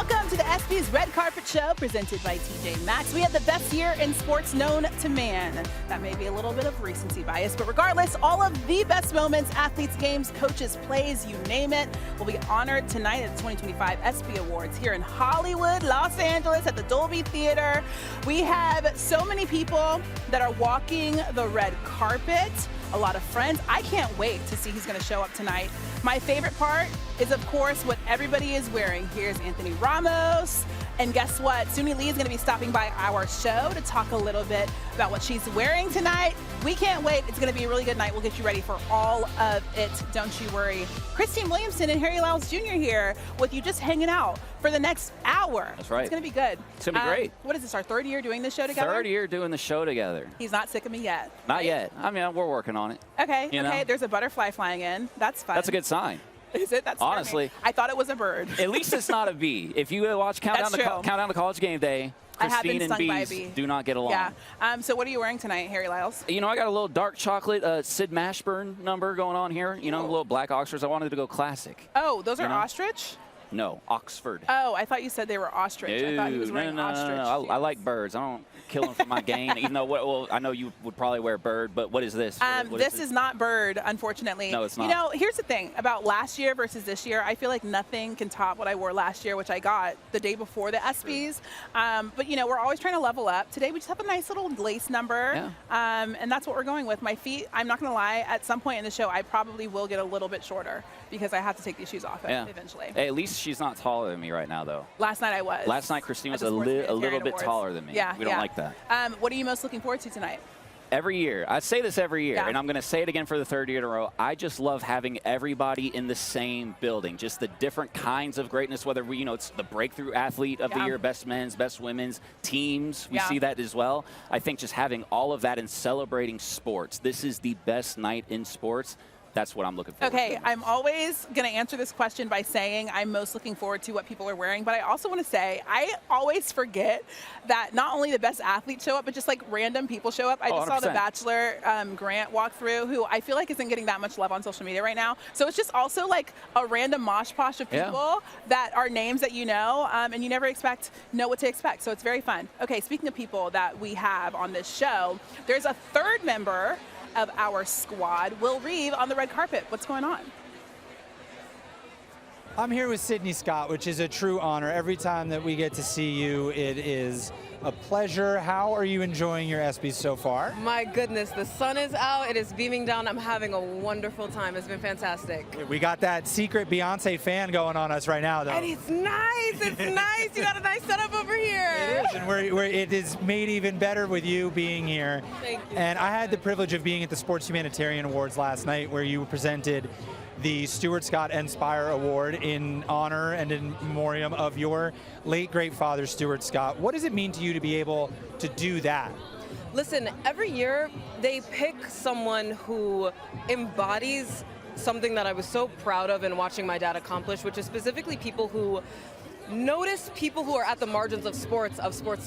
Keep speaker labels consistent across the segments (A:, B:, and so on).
A: Welcome to the ESPYS Red Carpet Show presented by TJ Maxx. We have the best year in sports known to man. That may be a little bit of recency bias, but regardless, all of the best moments, athletes, games, coaches, plays, you name it, will be honored tonight at the 2025 ESPY Awards here in Hollywood, Los Angeles at the Dolby Theater. We have so many people that are walking the red carpet. A lot of friends. I can't wait to see who's going to show up tonight. My favorite part is, of course, what everybody is wearing. Here's Anthony Ramos. And guess what? Suni Lee is going to be stopping by our show to talk a little bit about what she's wearing tonight. We can't wait. It's going to be a really good night. We'll get you ready for all of it. Don't you worry. Christine Williamson and Lyles Jr. here with you, just hanging out for the next hour.
B: That's right.
A: It's going to be good.
B: It's going to be great.
A: What is this, our third year doing this show together?
B: Third year doing the show together.
A: He's not sick of me yet.
B: Not yet. I mean, we're working on it.
A: Okay,
B: You know?
A: There's a butterfly flying in. That's fun.
B: That's a good sign.
A: Is it? That's
B: honestly.
A: I thought it was a bird.
B: At least it's not a bee. If you watch Countdown to College Game Day, Christine and bees do not get along.
A: Yeah. So what are you wearing tonight, Lyles?
B: You know, I got a little dark chocolate Sid Mashburn number going on here. You know, a little black Oxfords. I wanted to go classic.
A: Oh, those are ostrich?
B: No, Oxford.
A: Oh, I thought you said they were ostrich. I thought he was wearing ostrich.
B: No. I like birds. I don't kill them for my gain. Even though, well, I know you would probably wear bird, but what is this?
A: This is not bird, unfortunately.
B: No, it's not.
A: You know, here's the thing about last year versus this year. I feel like nothing can top what I wore last year, which I got the day before the ESPYs. But, you know, we're always trying to level up. Today we just have a nice little lace number, and that's what we're going with. My feet, I'm not going to lie, at some point in the show, I probably will get a little bit shorter because I have to take these shoes off eventually.
B: Hey, at least she's not taller than me right now, though.
A: Last night I was.
B: Last night Christine was a little bit taller than me.
A: Yeah,
B: we don't like that.
A: What are you most looking forward to tonight?
B: Every year. I say this every year, and I'm going to say it again for the third year in a row. I just love having everybody in the same building, just the different kinds of greatness, whether we, it's the breakthrough athlete of the year, best men's, best women's, teams. We see that as well. I think just having all of that and celebrating sports. This is the best night in sports. That's what I'm looking forward to.
A: Okay, I'm always going to answer this question by saying I'm most looking forward to what people are wearing, but I also want to say I always forget that not only the best athletes show up, but just like random people show up. I just saw the Bachelor Grant walk through, who I feel like isn't getting that much love on social media right now. So it's just also like a random mosh posh of people that are names that you know, and you never know what to expect. So it's very fun. Okay, speaking of people that we have on this show, there's a third member of our squad, Will Reeve, on the red carpet. What's going on?
C: I'm here with Sydni Scott, which is a true honor. Every time that we get to see you, it is a pleasure. How are you enjoying your ESPYs so far?
D: My goodness, the sun is out. It is beaming down. I'm having a wonderful time. It's been fantastic.
C: We got that secret Beyonce fan going on us right now, though.
D: And it's nice. It's nice. You got a nice setup over here.
C: It is, and it is made even better with you being here.
D: Thank you.
C: And I had the privilege of being at the Sports Humanitarian Awards last night, where you presented the Stuart Scott ESPY Award in honor and in memoriam of your late great father, Stuart Scott. What does it mean to you to be able to do that?
D: Listen, every year they pick someone who embodies something that I was so proud of in watching my dad accomplish, which is specifically people who notice people who are at the margins of sports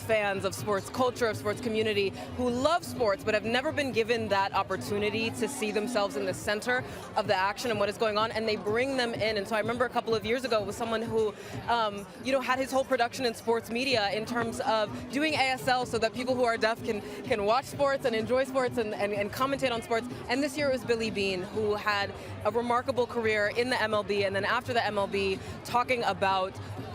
D: fans, of sports culture, of sports community, who love sports but have never been given that opportunity to see themselves in the center of the action and what is going on, and they bring them in. And so I remember a couple of years ago it was someone who had his whole production in sports media in terms of doing ASL so that people who are deaf can watch sports and enjoy sports and commentate on sports. And this year it was Billy Beane, who had a remarkable career in the MLB, and then after the MLB talking about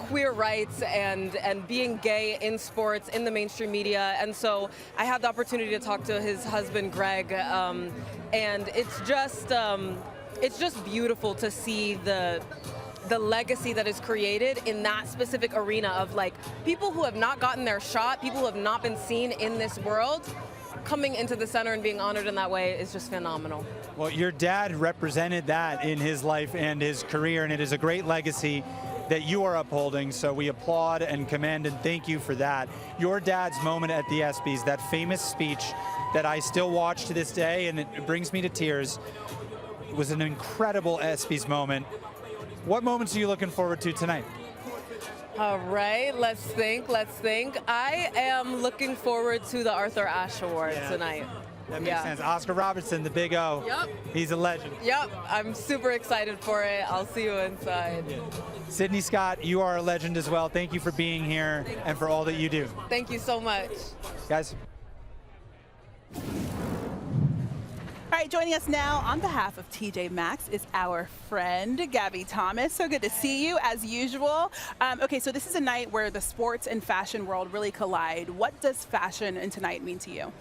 D: queer rights and being gay in sports, in the mainstream media. And so I had the opportunity to talk to his husband, Greg, and it's just beautiful to see the legacy that is created in that specific arena of like people who have not gotten their shot, people who have not been seen in this world, coming into the center and being honored in that way is just phenomenal.
C: Well, your dad represented that in his life and his career, and it is a great legacy that you are upholding, so we applaud and commend and thank you for that. Your dad's moment at the ESPYs, that famous speech that I still watch to this day, and it brings me to tears, was an incredible ESPYs moment. What moments are you looking forward to tonight?
D: All right, let's think. I am looking forward to the Arthur Ashe Award tonight.
C: That makes sense. Oscar Robertson, the big O.
D: Yep.
C: He's a legend.
D: Yep. I'm super excited for it. I'll see you inside.
C: Yeah. Sydni Scott, you are a legend as well. Thank you for being here and for all that you do.
D: Thank you so much.
C: Guys.
A: All right, joining us now on behalf of TJ Maxx is our friend, Gabby Thomas. So good to see you, as usual. Okay, so this is a night where the sports and fashion world really collide. What does fashion in tonight mean to you?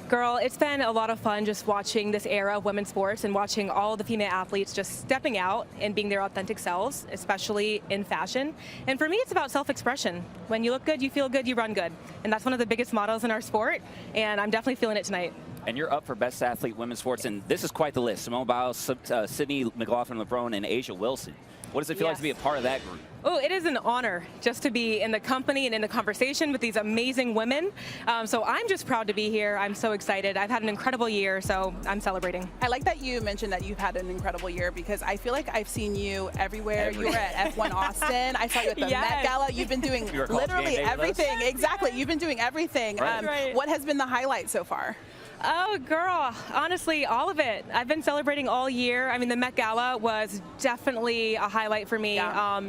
E: Girl, it's been a lot of fun just watching this era of women's sports and watching all the female athletes just stepping out and being their authentic selves, especially in fashion. And for me, it's about self-expression. When you look good, you feel good, you run good. And that's one of the biggest mottos in our sport, and I'm definitely feeling it tonight.
B: And you're up for Best Athlete Women's Sports, and this is quite the list. Simone Biles, Sydney McLaughlin-LeBron, and Asia Wilson. What does it feel like to be a part of that group?
E: Oh, it is an honor just to be in the company and in the conversation with these amazing women. So I'm just proud to be here. I'm so excited. I've had an incredible year, so I'm celebrating.
A: I like that you mentioned that you've had an incredible year, because I feel like I've seen you everywhere. You were at F1 Austin. I saw you at the Met Gala. You've been doing literally everything. Exactly. You've been doing everything.
B: Right.
A: What has been the highlight so far?
E: Oh, girl, honestly, all of it. I've been celebrating all year. I mean, the Met Gala was definitely a highlight for me.
A: Yeah.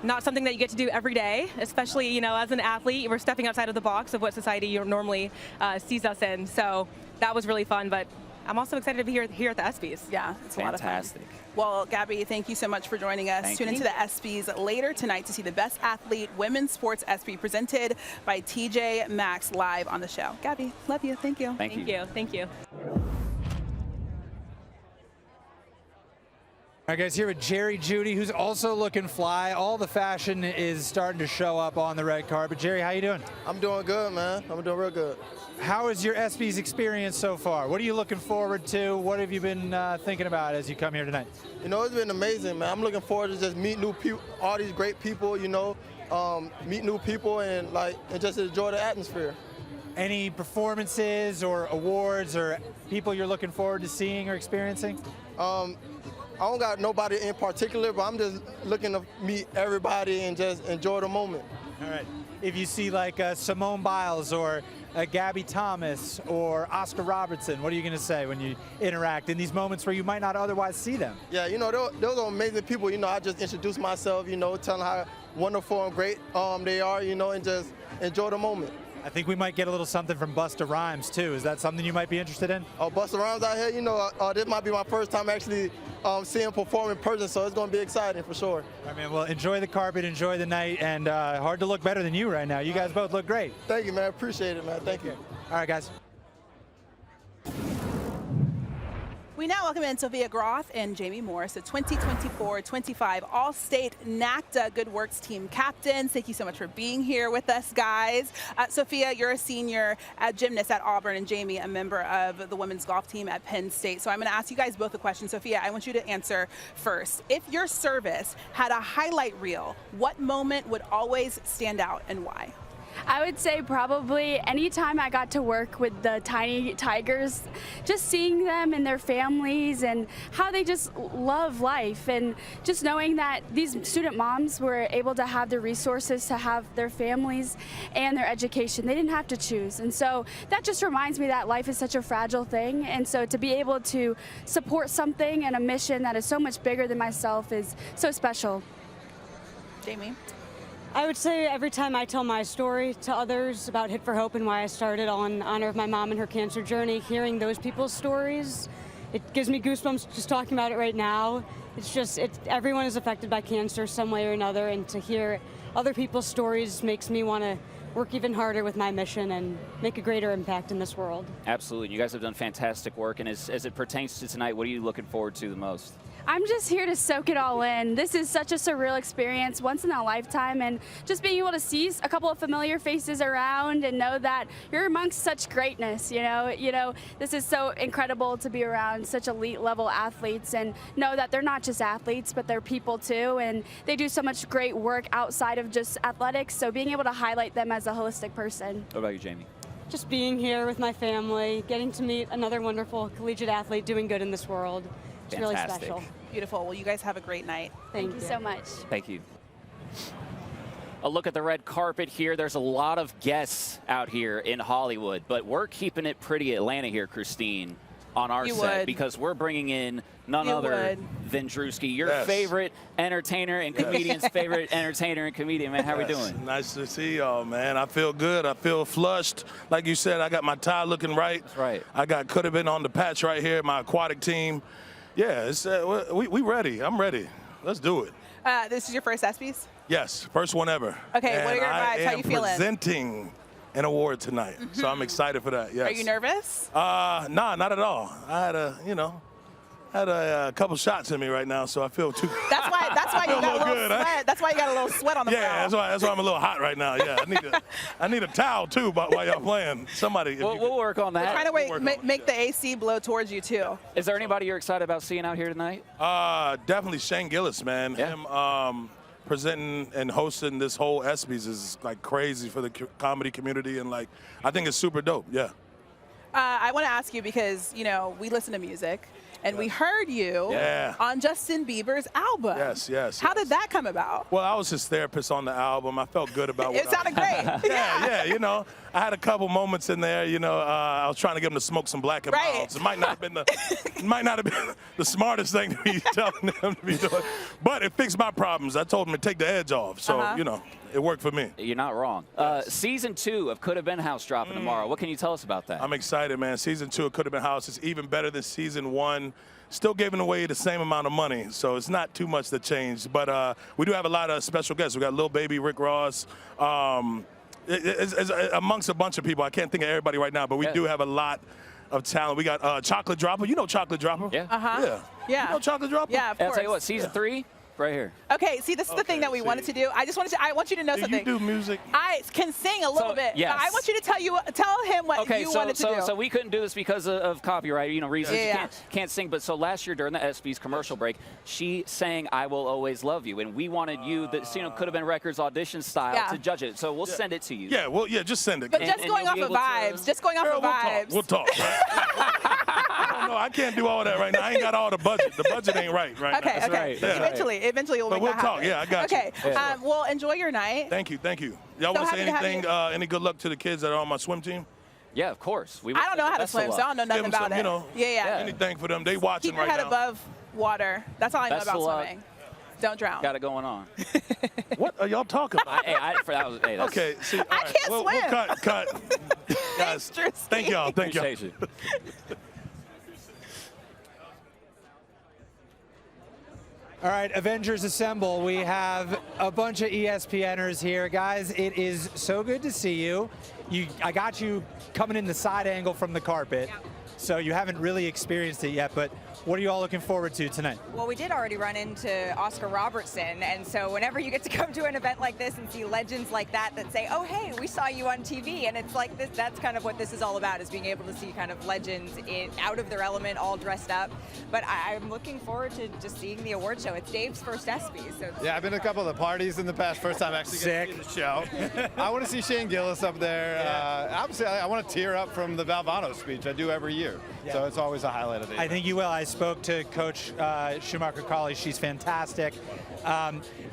E: Not something that you get to do every day, especially, you know, as an athlete, we're stepping outside of the box of what society normally sees us in. So that was really fun, but I'm also excited to be here at the ESPYs.
A: Yeah, it's a lot of fun.
B: Fantastic.
A: Well, Gabby, thank you so much for joining us. Tune into the ESPYs later tonight to see the Best Athlete Women's Sports ESPY presented by TJ Maxx live on the show. Gabby, love you. Thank you.
B: Thank you.
E: Thank you.
C: All right, guys, here with Jerry Judy, who's also looking fly. All the fashion is starting to show up on the red carpet. Jerry, how you doing?
F: I'm doing good, man. I'm doing real good.
C: How is your ESPYs experience so far? What are you looking forward to? What have you been thinking about as you come here tonight?
F: You know, it's been amazing, man. I'm looking forward to just meet new people, all these great people, you know, meet new people and just enjoy the atmosphere.
C: Any performances or awards or people you're looking forward to seeing or experiencing?
F: I don't got nobody in particular, but I'm just looking to meet everybody and just enjoy the moment.
C: All right. If you see like Simone Biles or Gabby Thomas or Oscar Robertson, what are you going to say when you interact in these moments where you might not otherwise see them?
F: Yeah, you know, those are amazing people. You know, I just introduce myself, you know, telling how wonderful and great they are, you know, and just enjoy the moment.
C: I think we might get a little something from Busta Rhymes, too. Is that something you might be interested in?
F: Oh, Busta Rhymes out here, you know, this might be my first time actually seeing him perform in person, so it's going to be exciting for sure.
C: All right, man. Well, enjoy the carpet, enjoy the night, and hard to look better than you right now. You guys both look great.
F: Thank you, man. Appreciate it, man. Thank you.
C: All right, guys.
A: We now welcome in Sophia Groth and Jamie Morris, the 2024-25 All-State NACDA Good Works Team captains. Thank you so much for being here with us, guys. Sophia, you're a senior gymnast at Auburn, and Jamie, a member of the women's golf team at Penn State. So I'm going to ask you guys both a question. Sophia, I want you to answer first. If your service had a highlight reel, what moment would always stand out and why?
G: I would say probably anytime I got to work with the tiny tigers, just seeing them and their families and how they just love life, and just knowing that these student moms were able to have the resources to have their families and their education. They didn't have to choose. And so that just reminds me that life is such a fragile thing. And so to be able to support something and a mission that is so much bigger than myself is so special.
A: Jamie?
H: I would say every time I tell my story to others about Hit for Hope and why I started on honor of my mom and her cancer journey, hearing those people's stories, it gives me goosebumps just talking about it right now. It's just, everyone is affected by cancer some way or another, and to hear other people's stories makes me want to work even harder with my mission and make a greater impact in this world.
B: Absolutely. You guys have done fantastic work, and as it pertains to tonight, what are you looking forward to the most?
G: I'm just here to soak it all in. This is such a surreal experience, once in a lifetime, and just being able to see a couple of familiar faces around and know that you're amongst such greatness. You know, this is so incredible to be around such elite level athletes and know that they're not just athletes, but they're people too, and they do so much great work outside of just athletics. So being able to highlight them as a holistic person.
B: What about you, Jamie?
H: Just being here with my family, getting to meet another wonderful collegiate athlete doing good in this world. It's really special.
A: Beautiful. Well, you guys have a great night.
G: Thank you so much.
B: Thank you. A look at the red carpet here. There's a lot of guests out here in Hollywood, but we're keeping it pretty Atlanta here, Christine, on our set, because we're bringing in none other than Druski, your favorite entertainer and comedian's favorite entertainer and comedian. Man, how we doing?
I: Nice to see y'all, man. I feel good. I feel flushed. Like you said, I got my tie looking right.
B: That's right.
I: I could have been on the patch right here, my aquatic team. Yeah, it's, we ready. I'm ready. Let's do it.
A: This is your first ESPYs?
I: Yes, first one ever.
A: Okay,
I: and
A: what are your vibes? How you feeling?
I: I am presenting an award tonight, so I'm excited for that. Yes.
A: Are you nervous?
I: Nah, not at all. I had a couple shots in me right now, so I feel too.
A: That's why you got a little
I: good,
A: sweat. That's why you got a little sweat on the brow.
I: Yeah, that's why I'm a little hot right now. Yeah, I need a towel too, while y'all playing. Somebody.
B: We'll work on that.
A: We're trying to make the AC blow towards you too.
B: Is there anybody you're excited about seeing out here tonight?
I: Definitely Shane Gillis, man.
B: Yeah.
I: Him presenting and hosting this whole ESPYs is like crazy for the comedy community, and like I think it's super dope. Yeah.
A: I want to ask you because we listen to music. And we heard you on Justin Bieber's album.
I: Yes.
A: How did that come about?
I: Well, I was his therapist on the album. I felt good about
A: it. It sounded great.
I: Yeah. I had a couple moments in there. I was trying to get him to smoke some Black and Milds. It might not have been the smartest thing to be telling him to be doing, but it fixed my problems. I told him to take the edge off. So it worked for me.
B: You're not wrong. Season 2 of Could Have Been House dropping tomorrow. What can you tell us about that?
I: I'm excited, man. Season 2 of Could Have Been House is even better than Season 1. Still giving away the same amount of money, so it's not too much that changed. But we do have a lot of special guests. We got Lil Baby, Rick Ross, it's amongst a bunch of people. I can't think of everybody right now, but we do have a lot of talent. We got Chocolate Dropper. You know Chocolate Dropper?
B: Yeah.
A: Yeah.
I: You know Chocolate Dropper?
A: Yeah, of course.
B: I'll tell you what, Season 3, right here.
A: Okay, see, this is the thing that we wanted to do. I want you to know something.
I: You do music?
A: I can sing a little bit.
B: Yes.
A: I want you to tell him what you wanted to do.
B: So we couldn't do this because of copyright, reasons.
A: Yeah.
B: You can't sing. But so last year during the ESPYs commercial break, she sang "I Will Always Love You," and we wanted you, Could Have Been Records audition style, to judge it. So we'll send it to you.
I: Yeah, well, just send it.
A: But just going off of vibes. Just going off of vibes.
I: We'll talk. No, I can't do all that right now. I ain't got all the budget. The budget ain't right now.
A: Okay.
B: Right.
A: Eventually we'll
I: but
A: make
I: we'll
A: that happen.
I: talk. Yeah, I got you.
A: Okay. Well, enjoy your night.
I: Thank you. Y'all want to say anything? Any good luck to the kids that are on my swim team?
B: Yeah, of course.
A: I don't know how to swim, so I don't know nothing about it. Yeah.
I: Anything for them? They watching right now.
A: Keep your head above water. That's all I know about swimming. Don't drown.
B: Got it going on.
I: What are y'all talking about?
A: I
I: see,
A: I can't swim.
I: We'll cut. Guys, thank y'all. Thank y'all.
C: All right, Avengers Assemble. We have a bunch of ESPNers here. Guys, it is so good to see you. I got you coming in the side angle from the carpet, so you haven't really experienced it yet, but what are you all looking forward to tonight?
J: Well, we did already run into Oscar Robertson, and so whenever you get to come to an event like this and see legends like that say, oh, hey, we saw you on TV, and it's like this, that's kind of what this is all about, is being able to see kind of legends out of their element, all dressed up. But I'm looking forward to just seeing the award show. It's Dave's first ESPY. So
K: yeah, I've been to a couple of the parties in the past. First time actually getting to see the show. I want to see Shane Gillis up there. Obviously, I want to tear up from the Valvano speech. I do every year. So it's always a highlight of the
C: I think you will. I spoke to Coach Schumacher-Colley. She's fantastic.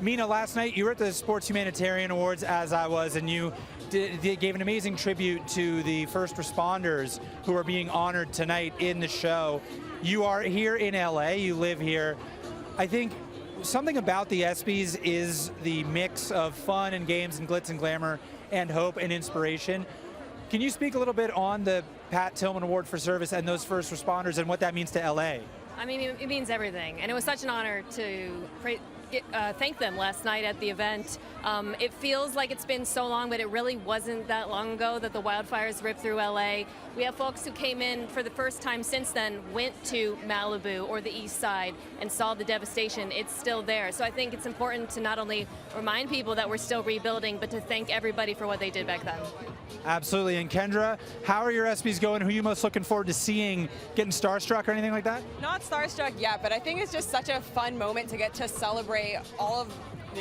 C: Mina, last night you were at the Sports Humanitarian Awards, as I was, and you gave an amazing tribute to the first responders who are being honored tonight in the show. You are here in LA. You live here. I think something about the ESPYs is the mix of fun and games and glitz and glamour and hope and inspiration. Can you speak a little bit on the Pat Tillman Award for Service and those first responders and what that means to LA?
L: I mean, it means everything, and it was such an honor to thank them last night at the event. It feels like it's been so long, but it really wasn't that long ago that the wildfires ripped through LA. We have folks who came in for the first time since then, went to Malibu or the East Side and saw the devastation. It's still there. So I think it's important to not only remind people that we're still rebuilding, but to thank everybody for what they did back then.
C: Absolutely. And Kendra, how are your ESPYs going? Who are you most looking forward to seeing? Getting starstruck or anything like that?
M: Not starstruck yet, but I think it's just such a fun moment to get to celebrate all of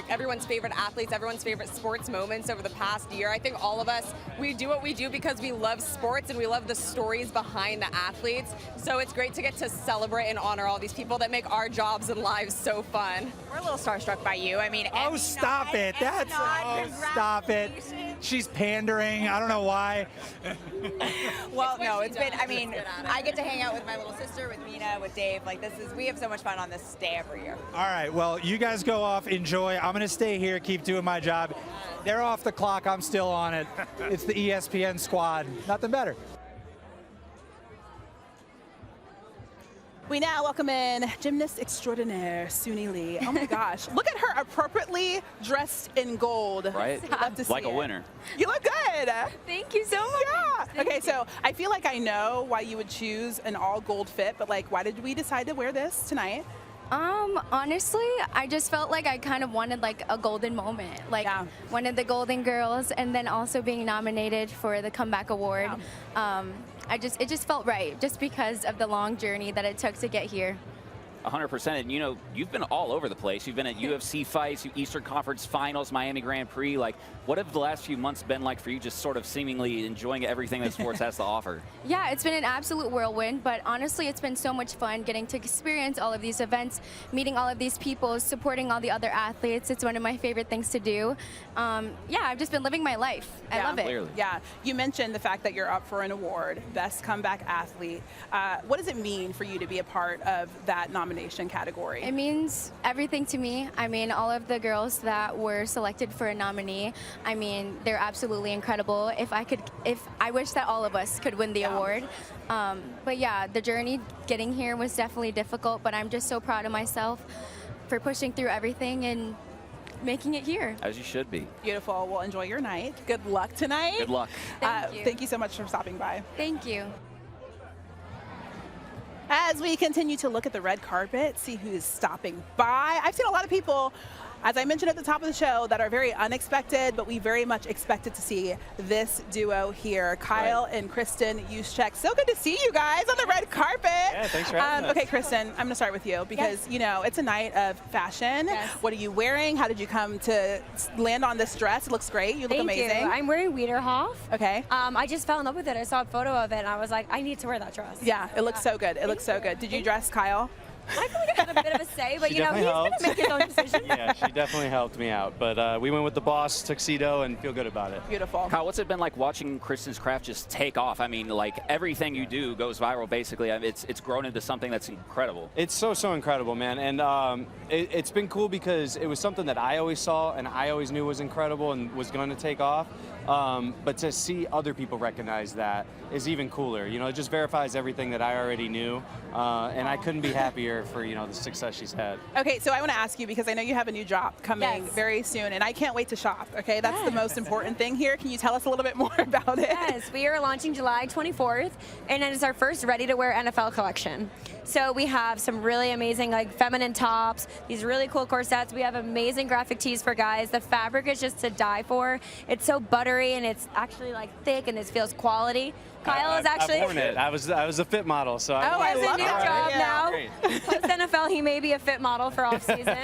M: everyone's favorite athletes, everyone's favorite sports moments over the past year. I think all of us, we do what we do because we love sports and we love the stories behind the athletes. So it's great to get to celebrate and honor all these people that make our jobs and lives so fun.
J: We're a little starstruck by you. I mean,
C: Oh, stop it. That's, oh, stop it. She's pandering. I don't know why.
J: Well, no, it's been, I mean, I get to hang out with my little sister, with Mina, with Dave. Like, we have so much fun on this day every year.
C: All right, well, you guys go off, enjoy. I'm going to stay here, keep doing my job. They're off the clock, I'm still on it. It's the ESPN squad, nothing better.
A: We now welcome in gymnast extraordinaire, Suni Lee. Oh my gosh, look at her appropriately dressed in gold.
B: Right?
A: Love to see
B: Like a
A: it.
B: winner.
A: You look good.
G: Thank you so much.
A: Yeah. Okay, so I feel like I know why you would choose an all gold fit, but like, why did we decide to wear this tonight?
G: Honestly, I just felt like I kind of wanted like a golden moment, like one of the Golden Girls, and then also being nominated for the Comeback Award. It just felt right, just because of the long journey that it took to get here.
B: 100%. And, you know, you've been all over the place. You've been at UFC fights, Eastern Conference Finals, Miami Grand Prix. Like, what have the last few months been like for you, just sort of seemingly enjoying everything that sports has to offer?
G: Yeah, it's been an absolute whirlwind, but honestly, it's been so much fun getting to experience all of these events, meeting all of these people, supporting all the other athletes. It's one of my favorite things to do. Yeah, I've just been living my life. I love it.
B: Clearly.
A: Yeah, you mentioned the fact that you're up for an award, Best Comeback Athlete. What does it mean for you to be a part of that nomination category?
G: It means everything to me. I mean, all of the girls that were selected for a nominee, I mean, they're absolutely incredible. I wish that all of us could win the award. But yeah, the journey getting here was definitely difficult, but I'm just so proud of myself for pushing through everything and making it here.
B: As you should be.
A: Beautiful. Well, enjoy your night. Good luck tonight.
B: Good luck.
A: Thank you so much for stopping by.
G: Thank you.
A: As we continue to look at the red carpet, see who's stopping by. I've seen a lot of people, as I mentioned at the top of the show, that are very unexpected, but we very much expected to see this duo here. Kyle and Kristen Juszczyk. So good to see you guys on the red carpet.
N: Yeah, thanks for having us.
A: Okay, Kristen, I'm going to start with you because, you know, it's a night of fashion.
O: Yes.
A: What are you wearing? How did you come to land on this dress? It looks great. You look amazing.
O: Thank you. I'm wearing Wiederhoff.
A: Okay.
O: I just fell in love with it. I saw a photo of it, and I was like, I need to wear that dress.
A: Yeah, it looks so good. It looks so good. Did you dress Kyle?
O: I feel like I had a bit of a say, but
N: She
O: you know, he's
N: definitely
O: going to make his own decision.
N: Yeah, she definitely helped me out. But we went with the boss tuxedo and feel good about it.
A: Beautiful.
B: Kyle, what's it been like watching Kristen's craft just take off? I mean, like, everything you do goes viral, basically. I mean, it's grown into something that's incredible.
N: It's so incredible, man. And it's been cool because it was something that I always saw and I always knew was incredible and was going to take off. But to see other people recognize that is even cooler. You know, it just verifies everything that I already knew. And I couldn't be happier for, you know, the success she's had.
A: Okay, so I want to ask you, because I know you have a new drop coming very soon, and I can't wait to shop, okay? That's the most important thing here. Can you tell us a little bit more about it?
O: Yes, we are launching July 24th, and it is our first ready-to-wear NFL collection. So we have some really amazing, like, feminine tops, these really cool corsets. We have amazing graphic tees for guys. The fabric is just to die for. It's so buttery, and it's actually, like, thick, and it feels quality. Kyle is actually...
N: I've worn it. I was a fit model, so
O: I love a new job now.
N: Great.
O: Post NFL, he may be a fit model for off season.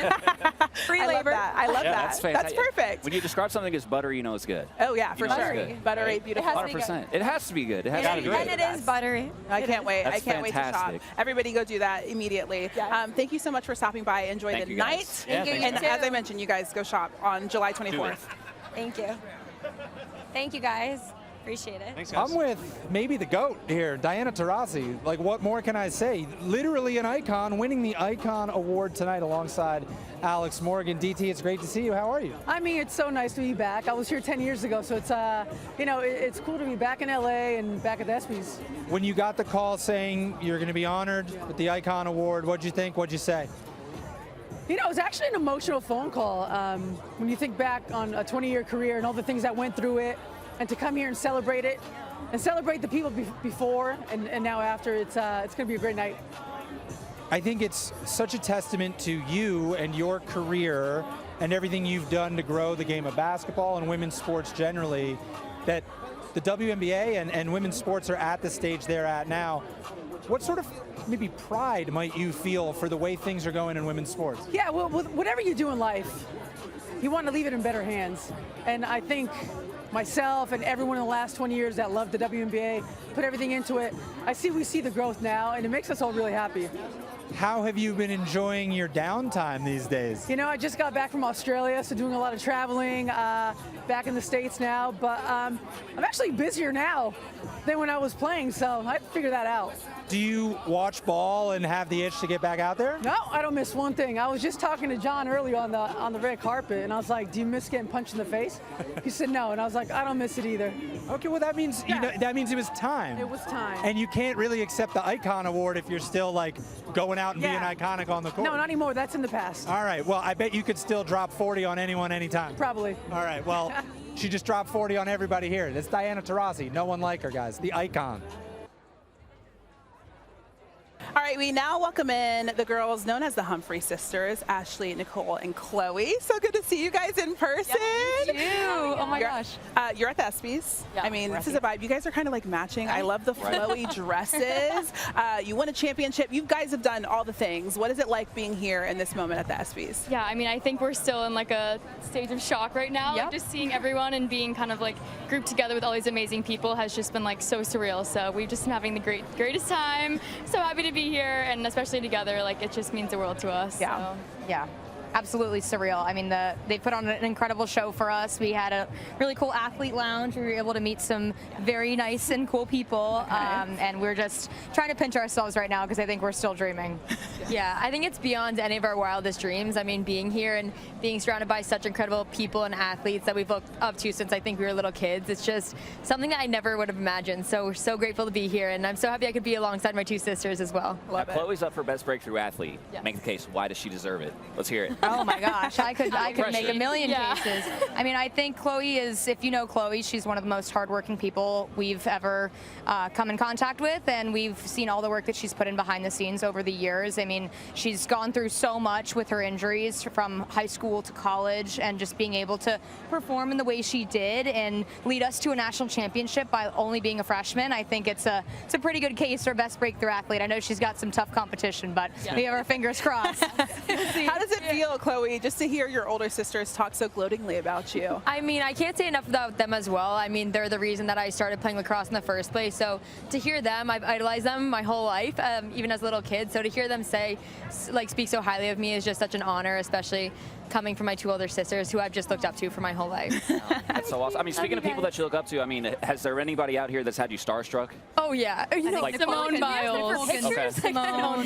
O: Free labor.
A: I love that.
B: That's fantastic.
A: That's perfect.
B: When you describe something as buttery, you know it's good.
A: Oh, yeah, for
B: You know
A: sure.
B: it's good.
A: Buttery,
B: Right?
A: beautiful.
B: 100%. It has to be good. It has to be
O: And
B: good.
O: it is buttery.
A: I can't wait.
B: That's
A: I can't wait to shop.
B: fantastic.
A: Everybody go do that immediately. Thank you so much for stopping by. Enjoy
B: Thank
A: the
B: you, guys.
A: night.
B: Yeah, thank you.
A: And as I mentioned, you guys go shop on July 24th.
O: Thank you. Thank you, guys. Appreciate it.
N: Thanks, guys.
C: I'm with maybe the GOAT here, Diana Taurasi. Like, what more can I say? Literally an icon, winning the Icon Award tonight alongside Alex Morgan. DT, it's great to see you. How are you?
P: I mean, it's so nice to be back. I was here 10 years ago, so it's, you know, it's cool to be back in LA and back at the ESPYs.
C: When you got the call saying you're going to be honored with the Icon Award, what'd you think? What'd you say?
P: You know, it was actually an emotional phone call. When you think back on a 20-year career and all the things that went through it, and to come here and celebrate it, and celebrate the people before and now after, it's going to be a great night.
C: I think it's such a testament to you and your career and everything you've done to grow the game of basketball and women's sports generally, that the WNBA and women's sports are at the stage they're at now. What sort of maybe pride might you feel for the way things are going in women's sports?
P: Yeah, well, whatever you do in life, he wanted to leave it in better hands. And I think myself and everyone in the last 20 years that loved the WNBA, put everything into it, we see the growth now, and it makes us all really happy.
C: How have you been enjoying your downtime these days?
P: You know, I just got back from Australia, so doing a lot of traveling, back in the States now, but I'm actually busier now than when I was playing, so I figured that out.
C: Do you watch ball and have the itch to get back out there?
P: No, I don't miss one thing. I was just talking to Jon earlier on the red carpet, and I was like, "Do you miss getting punched in the face?" He said no, and I was like, "I don't miss it either."
C: Okay, well that means that means it was time.
P: It was time.
C: And you can't really accept the Icon Award if you're still like going out and being iconic on the court.
P: No, not anymore. That's in the past.
C: All right. Well, I bet you could still drop 40 on anyone anytime.
P: Probably.
C: All right. Well, she just dropped 40 on everybody here. That's Diana Taurasi. No one like her, guys. The icon.
A: All right, we now welcome in the girls known as the Humphrey sisters, Ashley, Nicole, and Chloe. So good to see you guys in person.
Q: Yeah, you too. Oh my gosh.
A: You're at the ESPYs.
Q: Yeah,
A: I mean, this is a vibe. You guys are kind of like matching. I love the flowy dresses. You won a championship. You guys have done all the things. What is it like being here in this moment at the ESPYs?
Q: Yeah, I mean, I think we're still in like a stage of shock right now.
A: Yep.
Q: Like, just seeing everyone and being kind of like grouped together with all these amazing people has just been like so surreal. So we've just been having the greatest time. So happy to be here, and especially together, like it just means the world to us.
R: Yeah.
Q: So.
R: Yeah. Absolutely surreal. I mean, they put on an incredible show for us. We had a really cool athlete lounge. We were able to meet some very nice and cool people, and we're just trying to pinch ourselves right now because I think we're still dreaming.
O: Yeah, I think it's beyond any of our wildest dreams. I mean, being here and being surrounded by such incredible people and athletes that we've looked up to since I think we were little kids, it's just something that I never would have imagined. So we're so grateful to be here, and I'm so happy I could be alongside my two sisters as well.
B: Now, Chloe's up for Best Breakthrough Athlete.
O: Yes.
B: Make the case. Why does she deserve it? Let's hear it.
R: Oh my gosh, I could make a million
Q: Yeah.
R: cases. I mean, I think Chloe is, if you know Chloe, she's one of the most hardworking people we've ever come in contact with, and we've seen all the work that she's put in behind the scenes over the years. I mean, she's gone through so much with her injuries from high school to college, and just being able to perform in the way she did and lead us to a national championship by only being a freshman. I think it's a pretty good case for Best Breakthrough Athlete. I know she's got some tough competition, but we have our fingers crossed.
A: How does it feel, Chloe, just to hear your older sisters talk so gloatingly about you?
O: I mean, I can't say enough about them as well. I mean, they're the reason that I started playing lacrosse in the first place. So to hear them, I've idolized them my whole life, even as a little kid. So to hear them speak so highly of me is just such an honor, especially coming from my two older sisters who I've just looked up to for my whole life.
B: That's so awesome. I mean, speaking of people that you look up to, I mean, has there anybody out here that's had you starstruck?
O: Oh yeah, you know,
B: like
Q: Simone Biles.
O: Simone,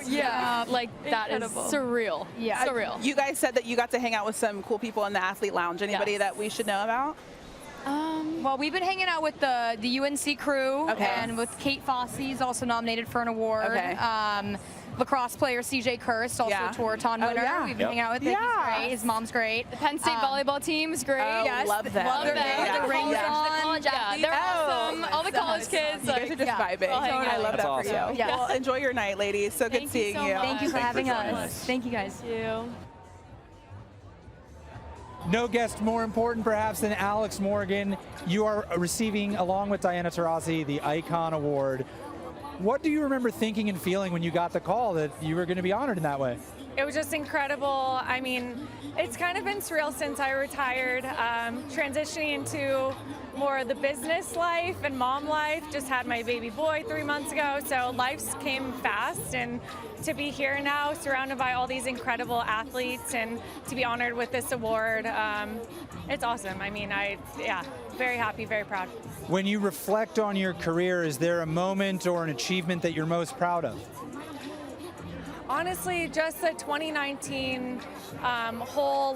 Q: Yeah, like that is surreal.
A: Yeah,
Q: surreal.
A: You guys said that you got to hang out with some cool people in the athlete lounge. Anybody that we should know about?
R: Well, we've been hanging out with the UNC crew,
A: Okay.
R: and with Kate Fossey's also nominated for an award.
A: Okay.
R: Lacrosse player CJ Kirst, also a Tewaaraton winner.
A: yeah.
R: We've been hanging out with him. He's great. His mom's great.
Q: The Penn State volleyball team is great.
A: Oh,
R: Yes,
A: love them.
R: love them.
A: Yeah.
R: The rings
A: Yeah.
R: on.
Q: The college, yeah, they're awesome. All the college kids.
A: You guys are just vibing.
Q: all hang
A: I
Q: out.
A: love
B: That's
A: that for
B: awesome.
A: you.
R: Yes.
A: Well, enjoy your night, ladies. So good seeing you.
R: Thank you for
B: Thanks for
R: having
B: joining
R: us.
B: us.
R: Thank you guys.
Q: Thank you.
C: No guest more important perhaps than Alex Morgan. You are receiving, along with Diana Taurasi, the Icon Award. What do you remember thinking and feeling when you got the call that you were going to be honored in that way?
S: It was just incredible. I mean, it's kind of been surreal since I retired. Transitioning into more of the business life and mom life. Just had my baby boy 3 months ago, so life came fast. And to be here now, surrounded by all these incredible athletes, and to be honored with this award, it's awesome. I mean, very happy, very proud.
C: When you reflect on your career, is there a moment or an achievement that you're most proud of?
S: Honestly, just the 2019 whole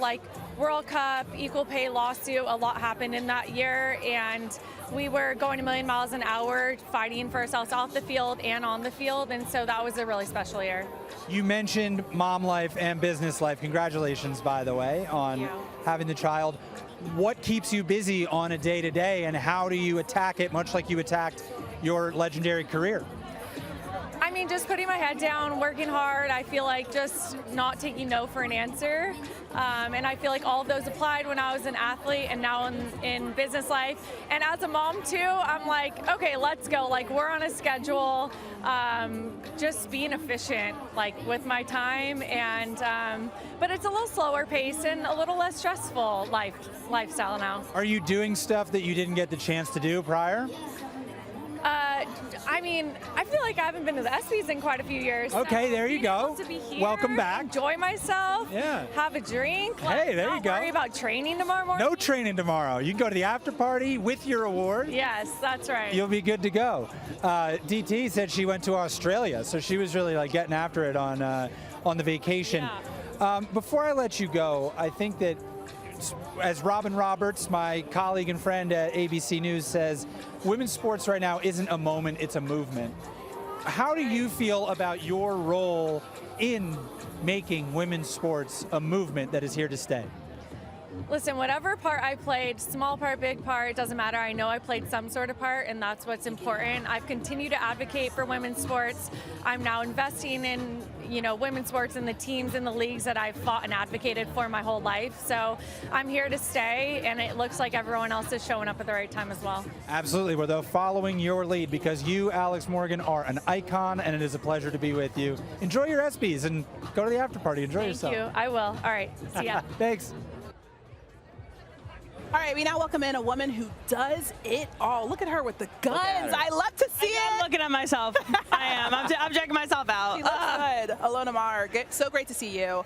S: World Cup equal pay lawsuit. A lot happened in that year, and we were going a million miles an hour fighting for ourselves off the field and on the field, and so that was a really special year.
C: You mentioned mom life and business life. Congratulations, by the way, on having the child. What keeps you busy on a day-to-day, and how do you attack it, much like you attacked your legendary career?
S: I
T: mean, just putting my head down, working hard. I feel like just not taking no for an answer. And I feel like all of those applied when I was an athlete and now in business life. And as a mom too, I'm like, okay, let's go. Like, we're on a schedule, just being efficient, like with my time. And, but it's a little slower pace and a little less stressful lifestyle now.
C: Are you doing stuff that you didn't get the chance to do prior?
T: I mean, I feel like I haven't been to the ESPYs in quite a few years.
C: Okay,
T: so
C: there you go.
T: To be here,
C: welcome back.
T: Enjoy myself.
C: Yeah.
T: Have a drink.
C: Hey, there you go.
T: Not worry about training tomorrow morning.
C: No training tomorrow. You can go to the after party with your award.
T: Yes, that's right.
C: You'll be good to go. DT said she went to Australia, so she was really like getting after it on the vacation.
T: Yeah.
C: Before I let you go, I think that as Robin Roberts, my colleague and friend at ABC News, says, women's sports right now isn't a moment, it's a movement. How do you feel about your role in making women's sports a movement that is here to stay?
T: Listen, whatever part I played, small part, big part, it doesn't matter. I know I played some sort of part, and that's what's important. I've continued to advocate for women's sports. I'm now investing in, women's sports and the teams and the leagues that I've fought and advocated for my whole life. So I'm here to stay, and it looks like everyone else is showing up at the right time as well.
C: Absolutely. We're, though, following your lead because you, Alex Morgan, are an icon, and it is a pleasure to be with you. Enjoy your ESPYs and go to the after party. Enjoy yourself.
T: Thank you. I will. All right. See ya.
C: Thanks.
A: All right, we now welcome in a woman who does it all. Look at her with the guns. I love to see it.
U: I'm looking at myself. I am. I'm checking myself out.
A: She looks good. Ilona Maher, so great to see you.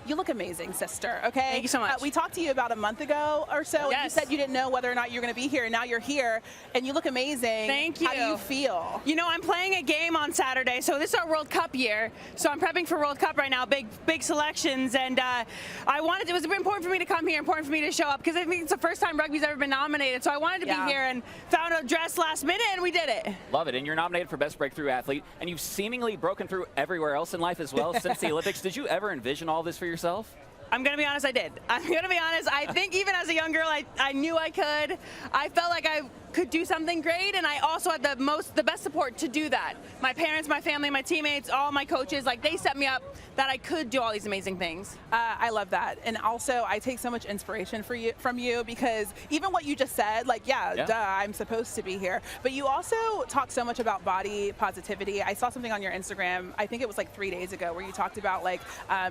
A: You look amazing, sister, okay?
U: Thank you so much.
A: We talked to you about a month ago or so, and you said you didn't know whether or not you're going to be here, and now you're here, and you look amazing.
U: Thank you.
A: How do you feel?
U: I'm playing a game on Saturday, so this is our World Cup year, so I'm prepping for World Cup right now, big selections, and it was important for me to come here, important for me to show up, because I think it's the first time rugby's ever been nominated, so I wanted to be here and found a dress last minute, and we did it.
B: Love it, and you're nominated for Best Breakthrough Athlete, and you've seemingly broken through everywhere else in life as well since the Olympics. Did you ever envision all this for yourself?
U: I'm going to be honest, I did. I'm going to be honest. I think even as a young girl, I knew I could. I felt like I could do something great, and I also had the best support to do that. My parents, my family, my teammates, all my coaches, they set me up that I could do all these amazing things.
A: I love that. And also, I take so much inspiration from you because even what you just said, duh, I'm supposed to be here. But you also talk so much about body positivity. I saw something on your Instagram, I think it was 3 days ago, where you talked about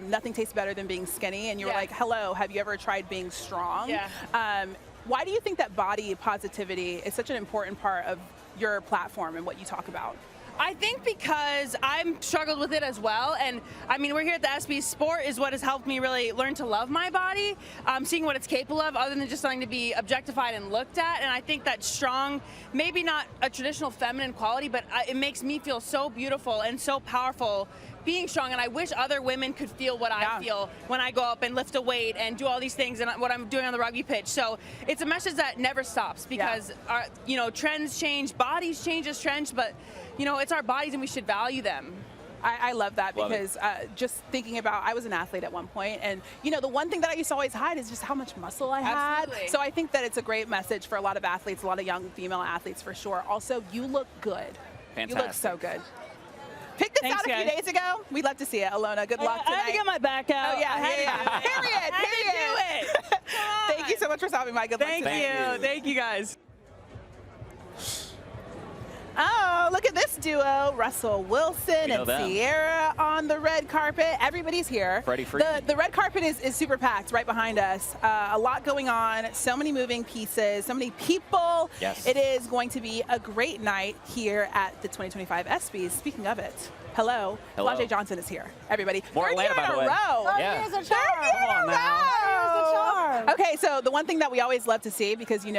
A: nothing tastes better than being skinny, and you were like, hello, have you ever tried being strong?
U: Yeah.
A: Why do you think that body positivity is such an important part of your platform and what you talk about?
U: I think because I've struggled with it as well, and I mean, we're here at the ESPYs. Sport is what has helped me really learn to love my body, seeing what it's capable of, other than just something to be objectified and looked at. And I think that strong, maybe not a traditional feminine quality, but it makes me feel so beautiful and so powerful being strong, and I wish other women could feel what I feel when I go up and lift a weight and do all these things and what I'm doing on the rugby pitch. So it's a message that never stops because trends change, bodies change as trends, but it's our bodies and we should value them.
A: I love that because just thinking about, I was an athlete at one point, and the one thing that I used to always hide is just how much muscle I had.
U: Absolutely.
A: So I think that it's a great message for a lot of athletes, a lot of young female athletes for sure. Also, you look good.
B: Fantastic.
A: You look so good. Picked this out a few days ago. We'd love to see it. Ilona, good luck tonight.
U: I had to get my back out.
A: Oh, yeah. Period. Thank you so much for stopping by. Good luck tonight.
U: Thank you, guys.
A: Oh, look at this duo, Russell Wilson and
B: them.
A: Sierra on the red carpet. Everybody's here.
B: Freddie Freeman.
A: The red carpet is super packed right behind us. A lot going on, so many moving pieces, so many people.
B: Yes.
A: It is going to be a great night here at the 2025 ESPYs. Speaking of it, hello. Flau'Jae Johnson is here, everybody.
B: More Atlanta, by the way. Yeah.
A: Third year in a row. Okay, so the one thing that we always love to see, because you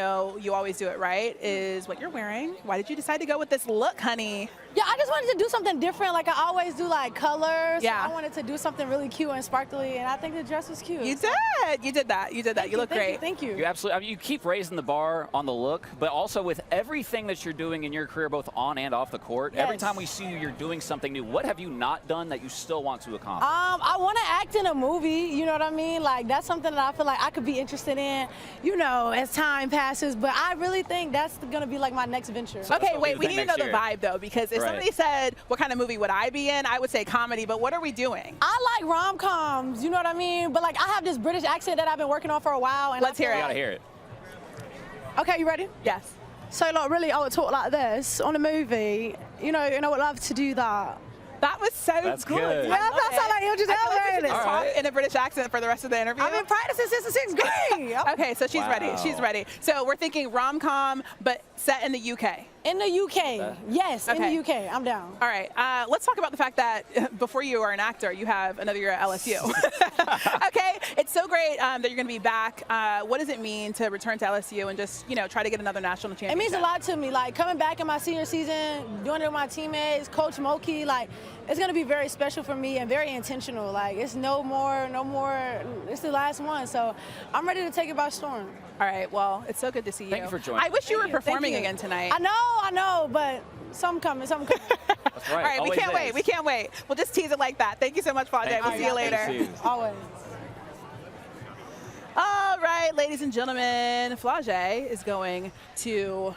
A: always do it right, is what you're wearing. Why did you decide to go with this look, honey?
V: Yeah, I just wanted to do something different. I always do colors.
A: Yeah.
V: So I wanted to do something really cute and sparkly, and I think the dress was cute.
A: You did. You did that. You look great.
V: Thank you.
B: You absolutely. You keep raising the bar on the look, but also with everything that you're doing in your career, both on and off the court.
V: Yes.
B: Every time we see you, you're doing something new. What have you not done that you still want to accomplish?
V: I want to act in a movie. You know what I mean? That's something that I feel like I could be interested in, you know, as time passes. But I really think that's going to be like my next venture.
A: Okay, wait, we need to know the vibe though, because if somebody said, what kind of movie would I be in? I would say comedy, but what are we doing?
V: I like rom-coms, you know what I mean? But like I have this British accent that I've been working on for a while. And
A: Let's hear it.
B: You gotta hear it.
V: Okay, you ready?
A: Yes.
V: So like really I would talk like this on a movie, you know, and I would love to do that.
A: That was so good.
V: Yeah, that's how like, you'll just
A: talk in a British accent for the rest of the interview.
V: I've been practicing since the 6th grade.
A: Okay, so she's ready. She's ready. So we're thinking rom-com, but set in the UK.
V: In the UK, yes, in the UK, I'm down.
A: All right, let's talk about the fact that before you are an actor, you have another year at LSU. Okay, it's so great that you're going to be back. What does it mean to return to LSU and just, you know, try to get another national championship?
V: It means a lot to me. Like coming back in my senior season, doing it with my teammates, Coach Moki, like it's going to be very special for me and very intentional. Like it's no more. It's the last one, so I'm ready to take it by storm.
A: All right, well, it's so good to see you.
B: Thank you for joining.
A: I wish you were performing again tonight.
V: I know, but something coming.
B: That's right.
A: All right,
B: Always
A: we can't wait. We'll just tease it like that. Thank you so much, Flau'Jae. We'll see you later.
V: Always.
A: All right, ladies and gentlemen, Flau'Jae is going to...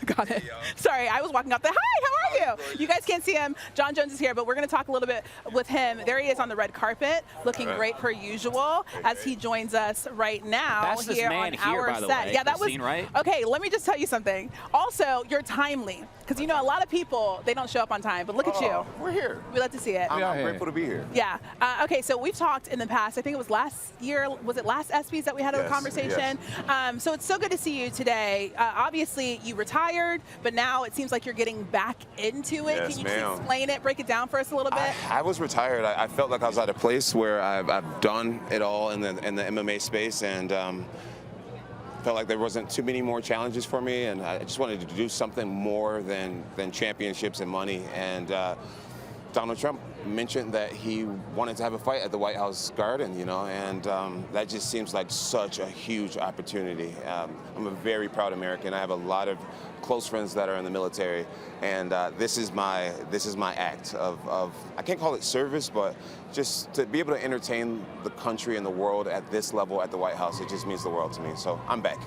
A: Got it. Sorry, I was walking up there. Hi, how are you? You guys can't see him. Jon Jones is here, but we're going to talk a little bit with him. There he is on the red carpet, looking great per usual, as he joins us right now here on our set.
B: Yeah, that was right.
A: Okay, let me just tell you something. Also, you're timely, because you know a lot of people, they don't show up on time, but look at you.
D: We're here.
A: We love to see it.
D: I'm grateful to be here.
A: Yeah. Okay, so we've talked in the past, I think it was last year, was it last ESPYs that we had a conversation?
D: Yes.
A: So it's so good to see you today. Obviously, you retired, but now it seems like you're getting back into it.
D: Yes,
A: Can you just explain it, break it down for us a little bit?
D: I was retired. I felt like I was at a place where I've done it all in the MMA space, and felt like there wasn't too many more challenges for me, and I just wanted to do something more than championships and money. And Donald Trump mentioned that he wanted to have a fight at the White House Garden, you know, and that just seems like such a huge opportunity. I'm a very proud American. I have a lot of close friends that are in the military, and this is my act of I can't call it service, but just to be able to entertain the country and the world at this level at the White House, it just means the world to me. So I'm back.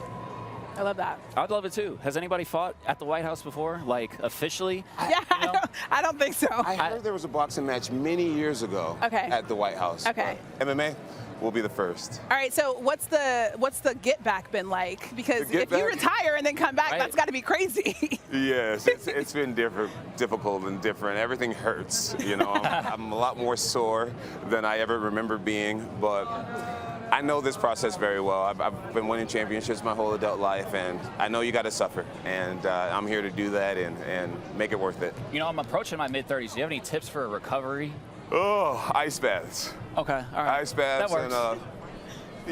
A: I love that.
B: I'd love it too. Has anybody fought at the White House before, like officially?
A: Yeah, you know? I don't think so.
D: I heard there was a boxing match many years ago at the White House.
A: Okay.
D: MMA will be the first.
A: All right, so what's the get back been like? Because if you retire and then come back, that's got to be crazy.
D: Yes, it's been difficult and different. Everything hurts, you know. I'm a lot more sore than I ever remember being, but I know this process very well. I've been winning championships my whole adult life, and I know you got to suffer, and I'm here to do that and make it worth it.
B: You know, I'm approaching my mid-30s. Do you have any tips for recovery?
D: Oh, ice baths.
B: Okay, all right.
D: Ice baths.
B: That works.
D: And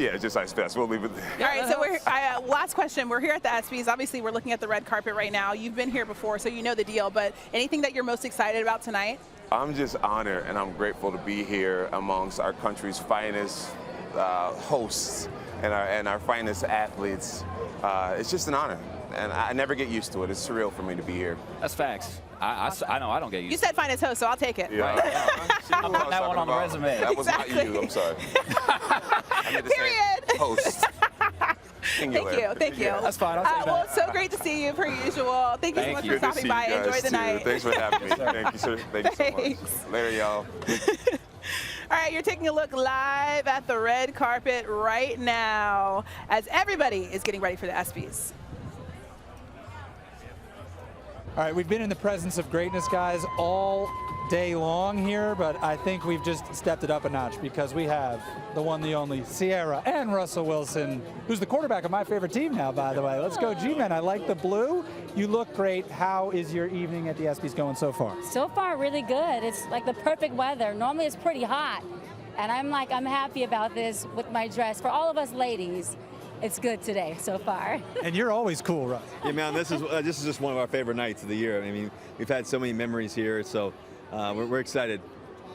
D: yeah, just ice baths. We'll leave it there.
A: All right, so we're, last question. We're here at the ESPYs. Obviously, we're looking at the red carpet right now. You've been here before, so you know the deal, but anything that you're most excited about tonight?
D: I'm just honored, and I'm grateful to be here amongst our country's finest hosts and our finest athletes. It's just an honor, and I never get used to it. It's surreal for me to be here.
B: That's facts. I know I don't get used
A: to it. You said finest host, so I'll take it.
D: Yeah.
B: I'm putting that one on the resume.
D: That was not you. I'm sorry.
A: Period.
D: Host.
A: Thank you.
B: That's fine. I'll take
A: well, it's so great to see you per usual. Thank you so much for stopping by. Enjoy the night.
D: Thanks for having me. Thank you, sir. Thank you so much. Later, y'all.
A: All right, you're taking a look live at the red carpet right now as everybody is getting ready for the ESPYs.
C: All right, we've been in the presence of greatness, guys, all day long here, but I think we've just stepped it up a notch because we have the one, the only, Sierra and Russell Wilson, who's the quarterback of my favorite team now, by the way. Let's go, G-Men. I like the blue. You look great. How is your evening at the ESPYs going so far?
E: So far, really good. It's like the perfect weather. Normally, it's pretty hot, and I'm happy about this with my dress. For all of us ladies, it's good today so far.
C: And you're always cool, Russ.
W: Yeah, man, this is just one of our favorite nights of the year. I mean, we've had so many memories here, so we're excited.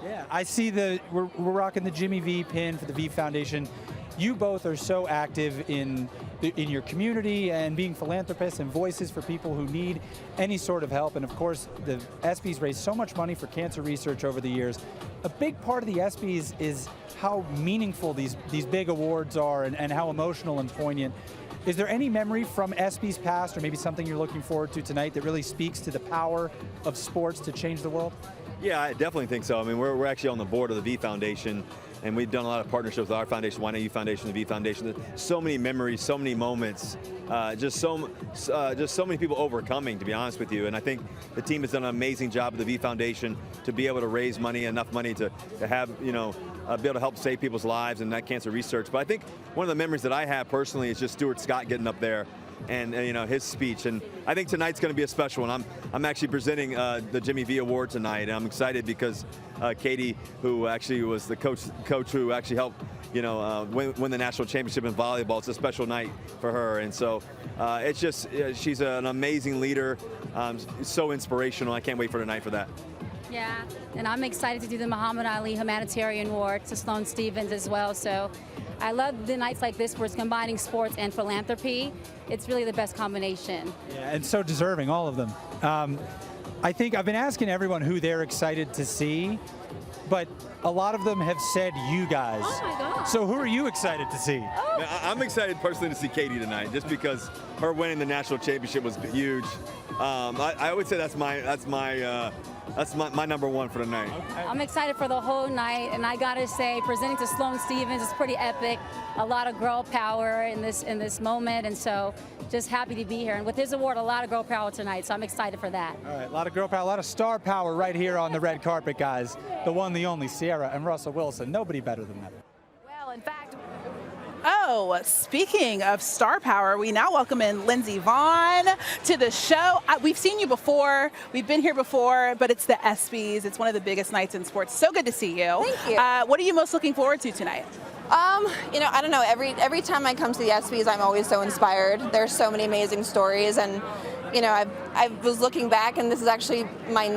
C: Yeah, I see we're rocking the Jimmy V pin for the V Foundation. you both are so active in your community and being philanthropists and voices for people who need any sort of help. And of course, the ESPYs raised so much money for cancer research over the years. A big part of the ESPYs is how meaningful these big awards are and how emotional and poignant. Is there any memory from ESPYs past, or maybe something you're looking forward to tonight that really speaks to the power of sports to change the world?
W: Yeah, I definitely think so. I mean, we're actually on the board of the V Foundation, and we've done a lot of partnerships with our foundation, Why Not You Foundation, the V Foundation. There's so many memories, so many moments, just so many people overcoming, to be honest with you. And I think the team has done an amazing job with the V Foundation to be able to raise money, enough money to have, be able to help save people's lives and that cancer research. But I think one of the memories that I have personally is just Stuart Scott getting up there and his speech. And I think tonight's going to be a special one. I'm actually presenting the Jimmy V Award tonight, and I'm excited because Katie, who actually was the coach who actually helped win the national championship in volleyball. It's a special night for her, and so it's just she's an amazing leader, so inspirational. I can't wait for tonight for that.
E: Yeah, and I'm excited to do the Muhammad Ali Humanitarian Award to Sloane Stephens as well. So I love the nights like this where it's combining sports and philanthropy. It's really the best combination.
C: Yeah, and so deserving, all of them. I think I've been asking everyone who they're excited to see, but a lot of them have said you guys.
E: Oh my God.
C: So who are you excited to see?
W: Oh. I'm excited personally to see Katie tonight, just because her winning the national championship was huge. I would say that's my number one for the night.
E: I'm excited for the whole night, and I gotta say, presenting to Sloane Stephens is pretty epic. A lot of girl power in this moment, and so just happy to be here. And with his award, a lot of girl power tonight, so I'm excited for that.
C: All right, a lot of girl power, a lot of star power right here on the red carpet, guys. The one, the only, Sierra and Russell Wilson. Nobody better than that.
A: Well, in fact, speaking of star power, we now welcome in Lindsey Vonn to the show. We've seen you before. We've been here before, but it's the ESPYs. It's one of the biggest nights in sports. So good to see you.
F: Thank you.
A: What are you most looking forward to tonight?
F: I don't know. Every time I come to the ESPYs, I'm always so inspired. There's so many amazing stories, and I was looking back, and this is actually my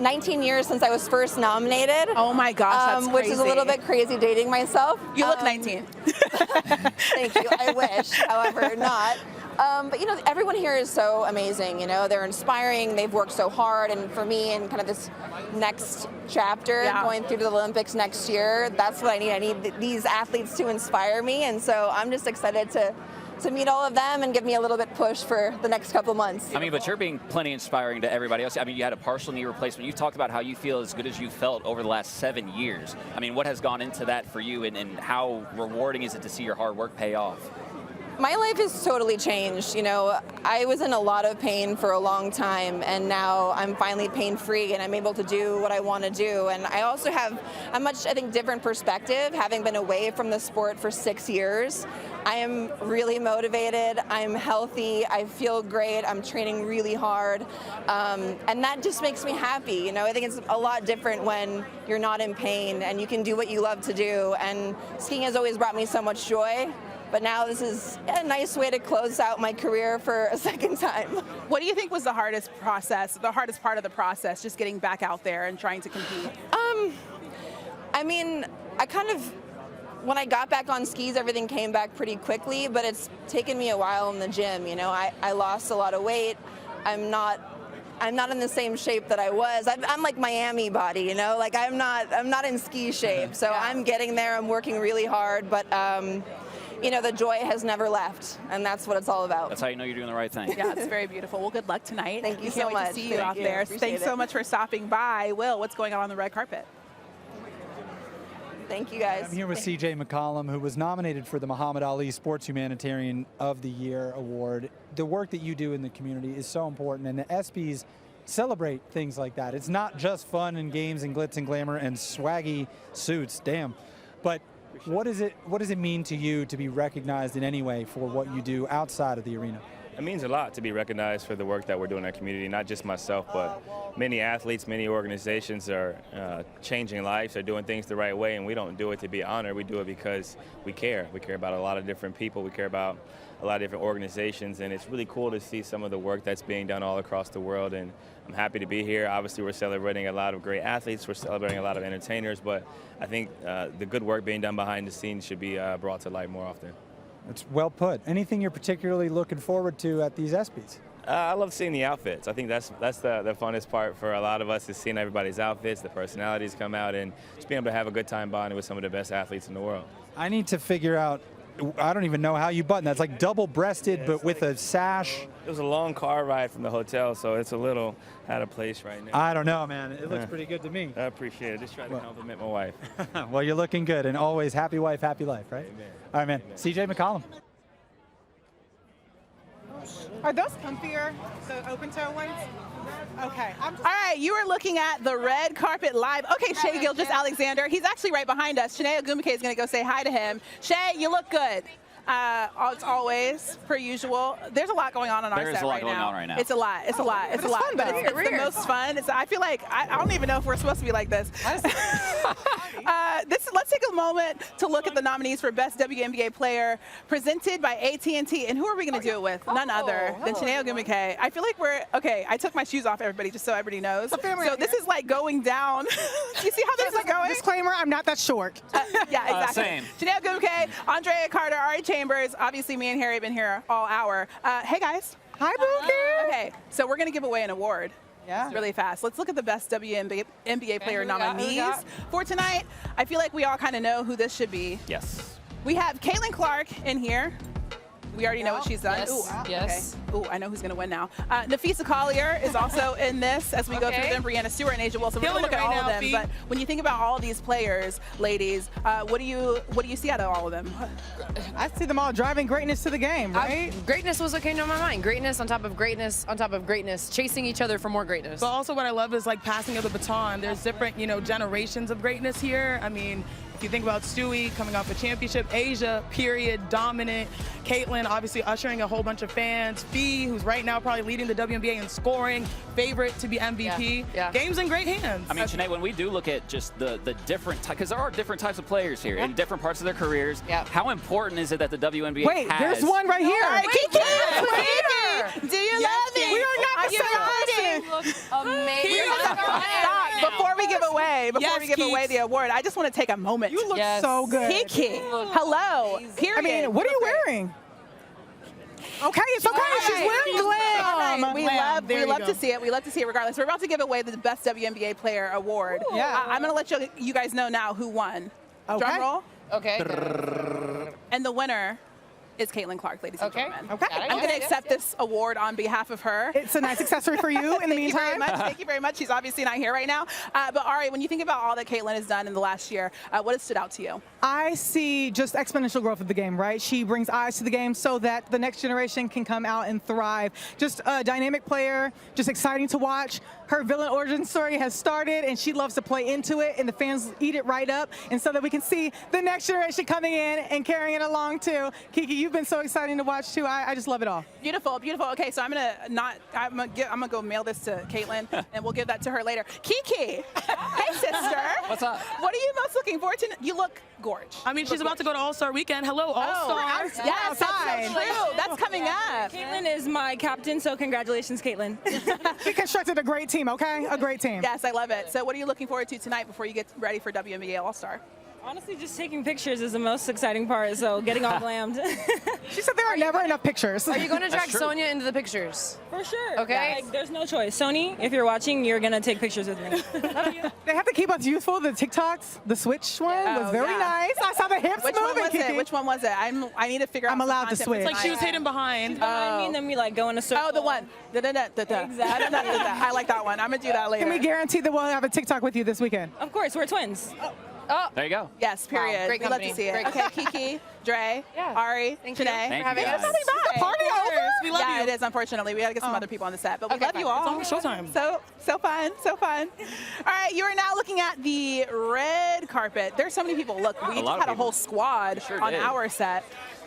F: 19 years since I was first nominated.
A: Oh my gosh, that's
F: which
A: crazy.
F: is a little bit crazy dating myself.
A: You look 19.
F: Thank you. I wish, however, not. But everyone here is so amazing. They're inspiring. They've worked so hard, and for me, in kind of this next chapter, going through to the Olympics next year, that's what I need. I need these athletes to inspire me, and so I'm just excited to meet all of them and give me a little bit push for the next couple months.
B: I mean, but you're being plenty inspiring to everybody else. I mean, you had a partial knee replacement. You've talked about how you feel as good as you felt over the last 7 years. I mean, what has gone into that for you, and how rewarding is it to see your hard work pay off?
F: My life has totally changed. I was in a lot of pain for a long time, and now I'm finally pain-free, and I'm able to do what I want to do. And I also have a much, I think, different perspective, having been away from the sport for 6 years. I am really motivated. I'm healthy. I feel great. I'm training really hard. And that just makes me happy. I think it's a lot different when you're not in pain and you can do what you love to do. And skiing has always brought me so much joy. But now this is a nice way to close out my career for a second time.
A: What do you think was the hardest part of the process, just getting back out there and trying to compete?
F: When I got back on skis, everything came back pretty quickly, but it's taken me a while in the gym. I lost a lot of weight. I'm not in the same shape that I was. I'm like Miami body, I'm not in ski shape. So I'm getting there. I'm working really hard, but the joy has never left, and that's what it's all about.
B: That's how you know you're doing the right thing.
A: Yeah, it's very beautiful. Well, good luck tonight.
F: Thank you
A: we
F: so
A: can't wait
F: much.
A: to see you out there.
F: Appreciate
A: Thanks so
F: it.
A: much for stopping by. Will, what's going on the red carpet?
F: Thank you, guys.
C: I'm here with CJ McCollum, who was nominated for the Muhammad Ali Sports Humanitarian of the Year award. The work that you do in the community is so important, and the ESPYs celebrate things like that. It's not just fun and games and glitz and glamour and swaggy suits, damn. But what does it mean to you to be recognized in any way for what you do outside of the arena?
H: It means a lot to be recognized for the work that we're doing in our community, not just myself, but many athletes, many organizations are changing lives, they're doing things the right way, and we don't do it to be honored, we do it because we care. We care about a lot of different people, we care about a lot of different organizations, and it's really cool to see some of the work that's being done all across the world, and I'm happy to be here. Obviously, we're celebrating a lot of great athletes, we're celebrating a lot of entertainers, but I think the good work being done behind the scenes should be brought to light more often.
C: It's well put. Anything you're particularly looking forward to at these ESPYs?
H: I love seeing the outfits. I think that's the funnest part for a lot of us is seeing everybody's outfits, the personalities come out, and just being able to have a good time bonding with some of the best athletes in the world.
C: I need to figure out, I don't even know how you button that. It's like double-breasted, but with a sash.
H: It was a long car ride from the hotel, so it's a little out of place right now.
C: I don't know, man. It looks pretty good to me.
H: I appreciate it. Just trying to compliment my wife.
C: Well, you're looking good, and always happy wife, happy life, right?
H: Amen.
C: All right, man. CJ McCollum.
I: Are those comfier, the open-toe ones? Okay.
A: All right, you are looking at the red carpet live. Okay, Shai Gilgeous-Alexander. He's actually right behind us. Chiney Ogwumike is going to go say hi to him. Shai, you look good. As always, per usual. There's a lot going on our set right now.
B: There is a lot going on right now.
A: It's a lot. It's a lot. It's a lot.
I: Fun,
A: but it's the most fun. I feel like I don't even know if we're supposed to be like this. Let's take a moment to look at the nominees for Best WNBA Player presented by AT&T. And who are we going to do it with? None other than Chiney Ogwumike. I feel like okay, I took my shoes off, everybody, just so everybody knows. So this is like going down. You see how this is going?
I: Disclaimer, I'm not that short.
A: Yeah, exactly.
B: Same.
A: Chiney Ogwumike, Andrea Carter, Ari Chambers. Obviously, me and Harry have been here all hour. Hey, guys.
I: Hi, Bookie.
A: Okay, so we're going to give away an award. Yeah. Really fast. Let's look at the Best WNBA Player nominees for tonight. I feel like we all kind of know who this should be.
B: Yes.
A: We have Caitlin Clark in here. We already know what she's done.
K: Yes.
A: Ooh,
K: Yes.
A: Okay. Ooh, I know who's going to win now. Nafisa Collier is also in this as we go through them. Brianna Stewart and Asia Wilson. We're going to look at all of them. But when you think about all of these players, ladies, what do you see out of all of them?
I: I see them all driving greatness to the game, right?
K: Greatness was what came to my mind. Greatness on top of greatness on top of greatness, chasing each other for more greatness.
X: But also what I love is like passing of the baton. There's different, generations of greatness here. I mean, if you think about Stewie coming off a championship, Asia, period, dominant. Caitlin, obviously ushering a whole bunch of fans. Fee, who's right now probably leading the WNBA in scoring, favorite to be MVP.
K: Yeah.
X: Game's in great hands.
B: I mean, Chiney, when we do look at just the different types, because there are different types of players here in different parts of their careers, how important is it that the WNBA
I: Wait,
B: has?
I: there's one right here.
A: Kiki, do you love me?
I: We are not the same person.
K: Amazing.
A: Stop. Before we give away the award, I just want to take a moment.
I: You look so good.
A: Kiki, hello. Period.
I: I mean, what are you wearing? Okay, it's okay. She's wearing glam.
A: We love to see it. We love to see it regardless. We're about to give away the Best WNBA Player award.
I: Yeah.
A: I'm going to let you guys know now who won.
I: Okay.
A: Drum roll.
K: Okay.
A: And the winner is Caitlin Clark, ladies and gentlemen.
I: Okay.
A: I'm going to accept this award on behalf of her.
I: It's a nice accessory for you in the meantime.
A: Thank you very much. She's obviously not here right now. But Ari, when you think about all that Caitlin has done in the last year, what has stood out to you?
I: I see just exponential growth of the game, right? She brings eyes to the game so that the next generation can come out and thrive. Just a dynamic player, just exciting to watch. Her villain origin story has started, and she loves to play into it, and the fans eat it right up, and so that we can see the next generation coming in and carrying it along too. Kiki, you've been so exciting to watch too. I just love it all.
A: Beautiful, beautiful. Okay, so I'm gonna go mail this to Caitlin, and we'll give that to her later. Kiki, hey sister.
B: What's up?
A: What are you most looking forward to? You look gorgeous.
X: I mean, she's about to go to All-Star Weekend. Hello, All-Stars.
A: Yes, that's so true. That's coming up.
Y: Caitlin is my captain, so congratulations, Caitlin.
I: We constructed a great team, okay? A great team.
A: Yes, I love it. So what are you looking forward to tonight before you get ready for WNBA All-Star?
Y: Honestly, just taking pictures is the most exciting part, so getting all glammed.
I: She said there are never enough pictures.
K: Are you going to drag Sonia into the pictures?
Y: For sure.
K: Okay.
Y: Like, there's no choice. Sony, if you're watching, you're going to take pictures with me. Love you.
I: They have to keep us youthful. The TikToks, the switch one was very nice. I saw the hips moving, Kiki.
A: Which one was it? I need to figure out.
I: I'm allowed to switch.
X: It's like she was hidden behind.
Y: I mean, then we like go in a circle.
A: Oh, the one. Exactly. I like that one. I'm going to do that later.
I: Can we guarantee that we'll have a TikTok with you this weekend?
Y: Of course, we're twins.
B: Oh, there you go.
A: Yes, period.
K: Wow, great
A: we love to see it.
K: Great
A: Okay, Kiki, Dre, Ari,
K: Thank
A: Chiney.
K: you for having us.
I: The party over?
X: We love you.
A: It is, unfortunately. We got to get some other people on the set, but we love you all.
X: It's almost showtime.
A: So fun, so fun. All right, you are now looking at the red carpet. There's so many people. Look, we just had a whole squad on our set.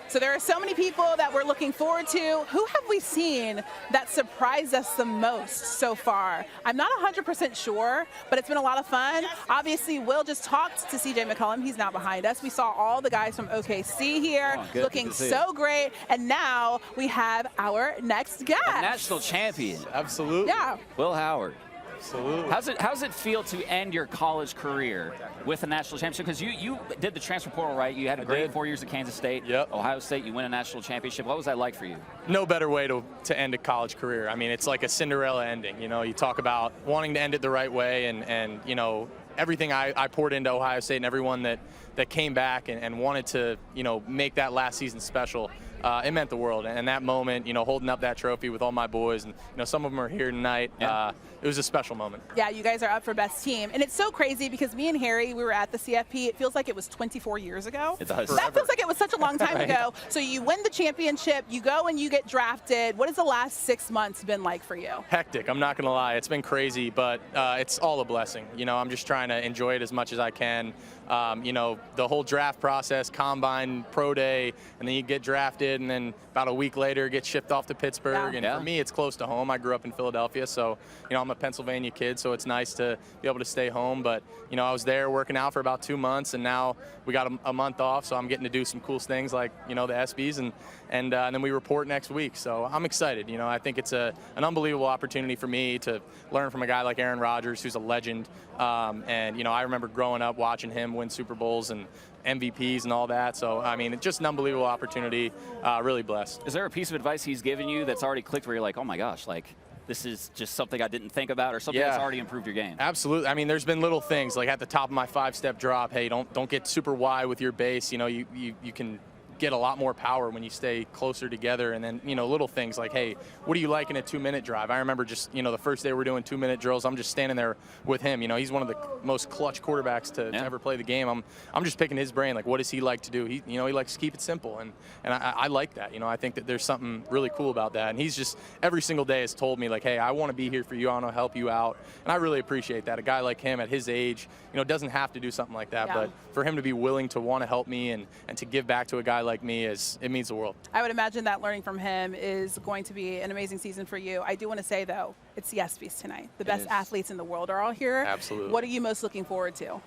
A: So there are so many people that we're looking forward to. Who have we seen that surprised us the most so far? I'm not 100% sure, but it's been a lot of fun. Obviously, Will just talked to TJ McCollum. He's now behind us. We saw all the guys from OKC here looking so great. And now we have our next guest.
B: A national champion.
G: Absolutely.
A: Yeah.
B: Will Howard.
G: Absolutely.
B: How's it feel to end your college career with a national championship? Because you did the transfer portal, right? You had a great 4 years at Kansas State.
G: Yep.
B: Ohio State, you win a national championship. What was that like for you?
G: No better way to end a college career. I mean, it's like a Cinderella ending. You know, you talk about wanting to end it the right way, and you know, everything I poured into Ohio State and everyone that came back and wanted to, you know, make that last season special. It meant the world, and that moment, you know, holding up that trophy with all my boys, and you know, some of them are here tonight. It was a special moment.
A: Yeah, you guys are up for best team, and it's so crazy because me and Harry, we were at the CFP. It feels like it was 24 years ago.
B: It does.
A: That feels like it was such a long time
G: Right.
A: ago. So you win the championship, you go and you get drafted. What has the last 6 months been like for you?
G: Hectic, I'm not gonna lie. It's been crazy, but it's all a blessing. You know, I'm just trying to enjoy it as much as I can. You know, the whole draft process, combine, pro day, and then you get drafted, and then about a week later get shipped off to Pittsburgh. And for me, it's close to home. I grew up in Philadelphia, so you know, I'm a Pennsylvania kid, so it's nice to be able to stay home. But you know, I was there working out for about 2 months, and now we got a month off, so I'm getting to do some cool things like, you know, the ESPYs, and then we report next week. So I'm excited. You know, I think it's an unbelievable opportunity for me to learn from a guy like Aaron Rodgers, who's a legend. And you know, I remember growing up watching him win Super Bowls and MVPs and all that. So, I mean, it's just an unbelievable opportunity. Really blessed.
B: Is there a piece of advice he's given you that's already clicked where you're like, oh my gosh, like this is just something I didn't think about, or something that's already improved your game?
G: Absolutely. I mean, there's been little things like at the top of my 5-step drop, hey, don't get super wide with your base. You know, you can get a lot more power when you stay closer together. And then, you know, little things like, hey, what do you like in a 2-minute drive? I remember just, you know, the first day we're doing 2-minute drills, I'm just standing there with him. You know, he's one of the most clutch quarterbacks to ever play the game. I'm just picking his brain, like, what does he like to do? He likes to keep it simple, and I like that. You know, I think that there's something really cool about that. And he's just every single day has told me, like, hey, I want to be here for you. I want to help you out. And I really appreciate that. A guy like him at his age, you know, doesn't have to do something like that, but for him to be willing to want to help me and to give back to a guy like me it means the world.
A: I would imagine that learning from him is going to be an amazing season for you. I do want to say, though, it's the ESPYs tonight. The best athletes in the world are all here.
G: Absolutely.
A: What are you most looking forward to?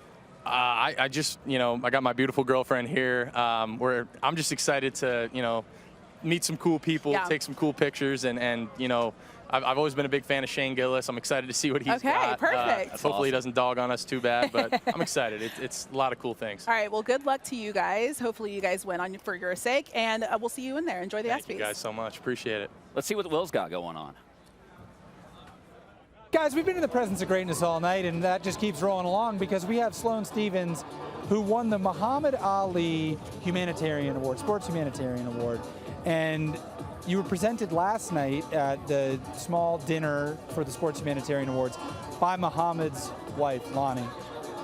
G: I just, you know, I got my beautiful girlfriend here. I'm just excited to, you know, meet some cool people, take some cool pictures, and you know, I've always been a big fan of Shane Gillis. I'm excited to see what he's got.
A: Perfect.
G: Hopefully he doesn't dog on us too bad, but I'm excited. It's a lot of cool things.
A: All right, well, good luck to you guys. Hopefully you guys win for your sake, and we'll see you in there. Enjoy the ESPYs.
G: Thank you guys so much. Appreciate it.
B: Let's see what Will's got going on.
C: Guys, we've been in the presence of greatness all night, and that just keeps rolling along because we have Sloane Stephens, who won the Muhammad Ali Humanitarian Award, Sports Humanitarian Award. And you were presented last night at the small dinner for the Sports Humanitarian Awards by Muhammad's wife, Lonnie.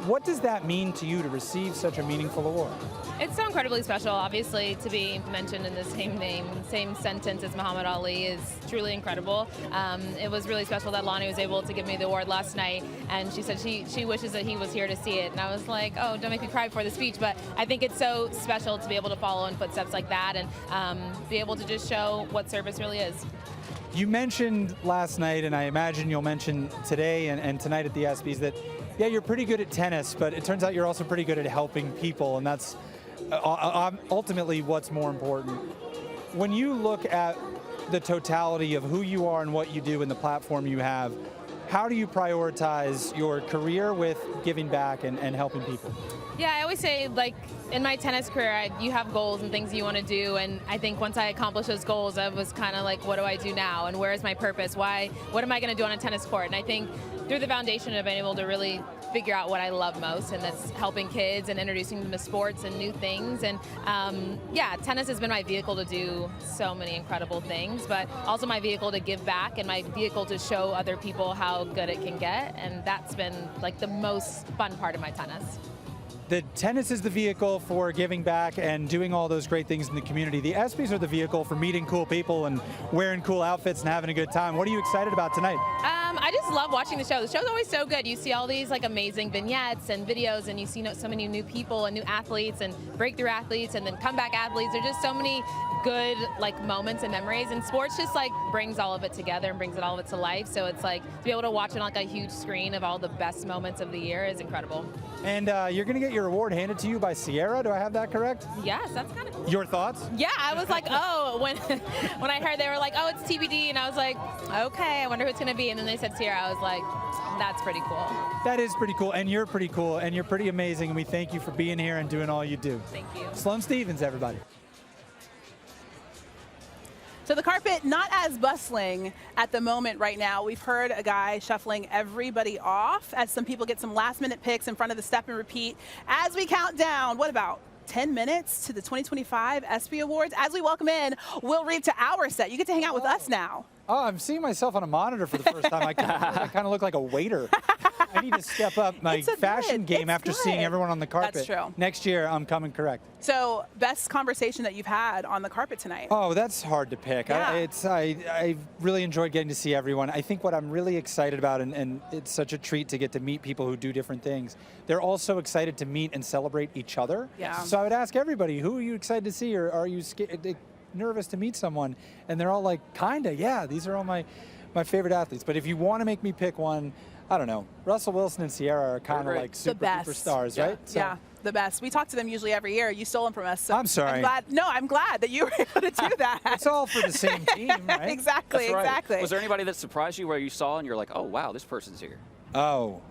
C: What does that mean to you to receive such a meaningful award?
J: It's so incredibly special, obviously, to be mentioned in the same name, same sentence as Muhammad Ali is truly incredible. It was really special that Lonnie was able to give me the award last night, and she said she wishes that he was here to see it. And I was like, oh, don't make me cry before the speech, but I think it's so special to be able to follow in footsteps like that and be able to just show what service really is.
C: You mentioned last night, and I imagine you'll mention today and tonight at the ESPYs, that yeah, you're pretty good at tennis, but it turns out you're also pretty good at helping people, and that's ultimately what's more important. When you look at the totality of who you are and what you do and the platform you have, how do you prioritize your career with giving back and helping people?
J: Yeah, I always say, like, in my tennis career, you have goals and things you want to do, and I think once I accomplished those goals, I was kind of like, what do I do now, and where is my purpose? What am I going to do on a tennis court? And I think through the foundation, I've been able to really figure out what I love most, and that's helping kids and introducing them to sports and new things. And yeah, tennis has been my vehicle to do so many incredible things, but also my vehicle to give back and my vehicle to show other people how good it can get, and that's been like the most fun part of my tennis.
C: The tennis is the vehicle for giving back and doing all those great things in the community. The ESPYs are the vehicle for meeting cool people and wearing cool outfits and having a good time. What are you excited about tonight?
J: I just love watching the show. The show's always so good. You see all these like amazing vignettes and videos, and you see so many new people and new athletes and breakthrough athletes and then comeback athletes. There's just so many good like moments and memories, and sports just like brings all of it together and brings all of it to life. So it's like to be able to watch it on like a huge screen of all the best moments of the year is incredible.
C: And you're going to get your award handed to you by Sierra. Do I have that correct?
J: Yes, that's kind of cool.
C: Your thoughts?
J: Yeah, I was like, oh, when I heard they were like, oh, it's TBD, and I was like, okay, I wonder who it's going to be. And then they said Sierra. I was like, that's pretty cool.
C: That is pretty cool, and you're pretty cool, and you're pretty amazing, and we thank you for being here and doing all you do.
J: Thank you.
C: Sloane Stephens, everybody.
A: So the carpet not as bustling at the moment right now. We've heard a guy shuffling everybody off as some people get some last-minute picks in front of the step and repeat. As we count down, what about 10 minutes to the 2025 ESPY Awards? As we welcome in Will Reeve to our set. You get to hang out with us now.
C: Oh, I'm seeing myself on a monitor for the first time. I kind of look like a waiter. I need to step up my fashion game after seeing everyone on the carpet.
A: That's true.
C: Next year, I'm coming correct.
A: So, best conversation that you've had on the carpet tonight?
C: Oh, that's hard to pick.
A: Yeah.
C: I really enjoyed getting to see everyone. I think what I'm really excited about, and it's such a treat to get to meet people who do different things, they're also excited to meet and celebrate each other.
A: Yeah.
C: So I would ask everybody, who are you excited to see, or are you nervous to meet someone? And they're all like, kinda, yeah, these are all my favorite athletes. But if you want to make me pick one, I don't know. Russell Wilson and Sierra are kind of like superstars, right? So,
A: yeah, the best. We talk to them usually every year. You stole them from us. So
C: I'm sorry.
A: I'm glad that you were able to do that.
C: It's all for the same team, right?
A: Exactly, exactly.
B: Was there anybody that surprised you where you saw and you're like, oh, wow, this person's here?
C: Oh,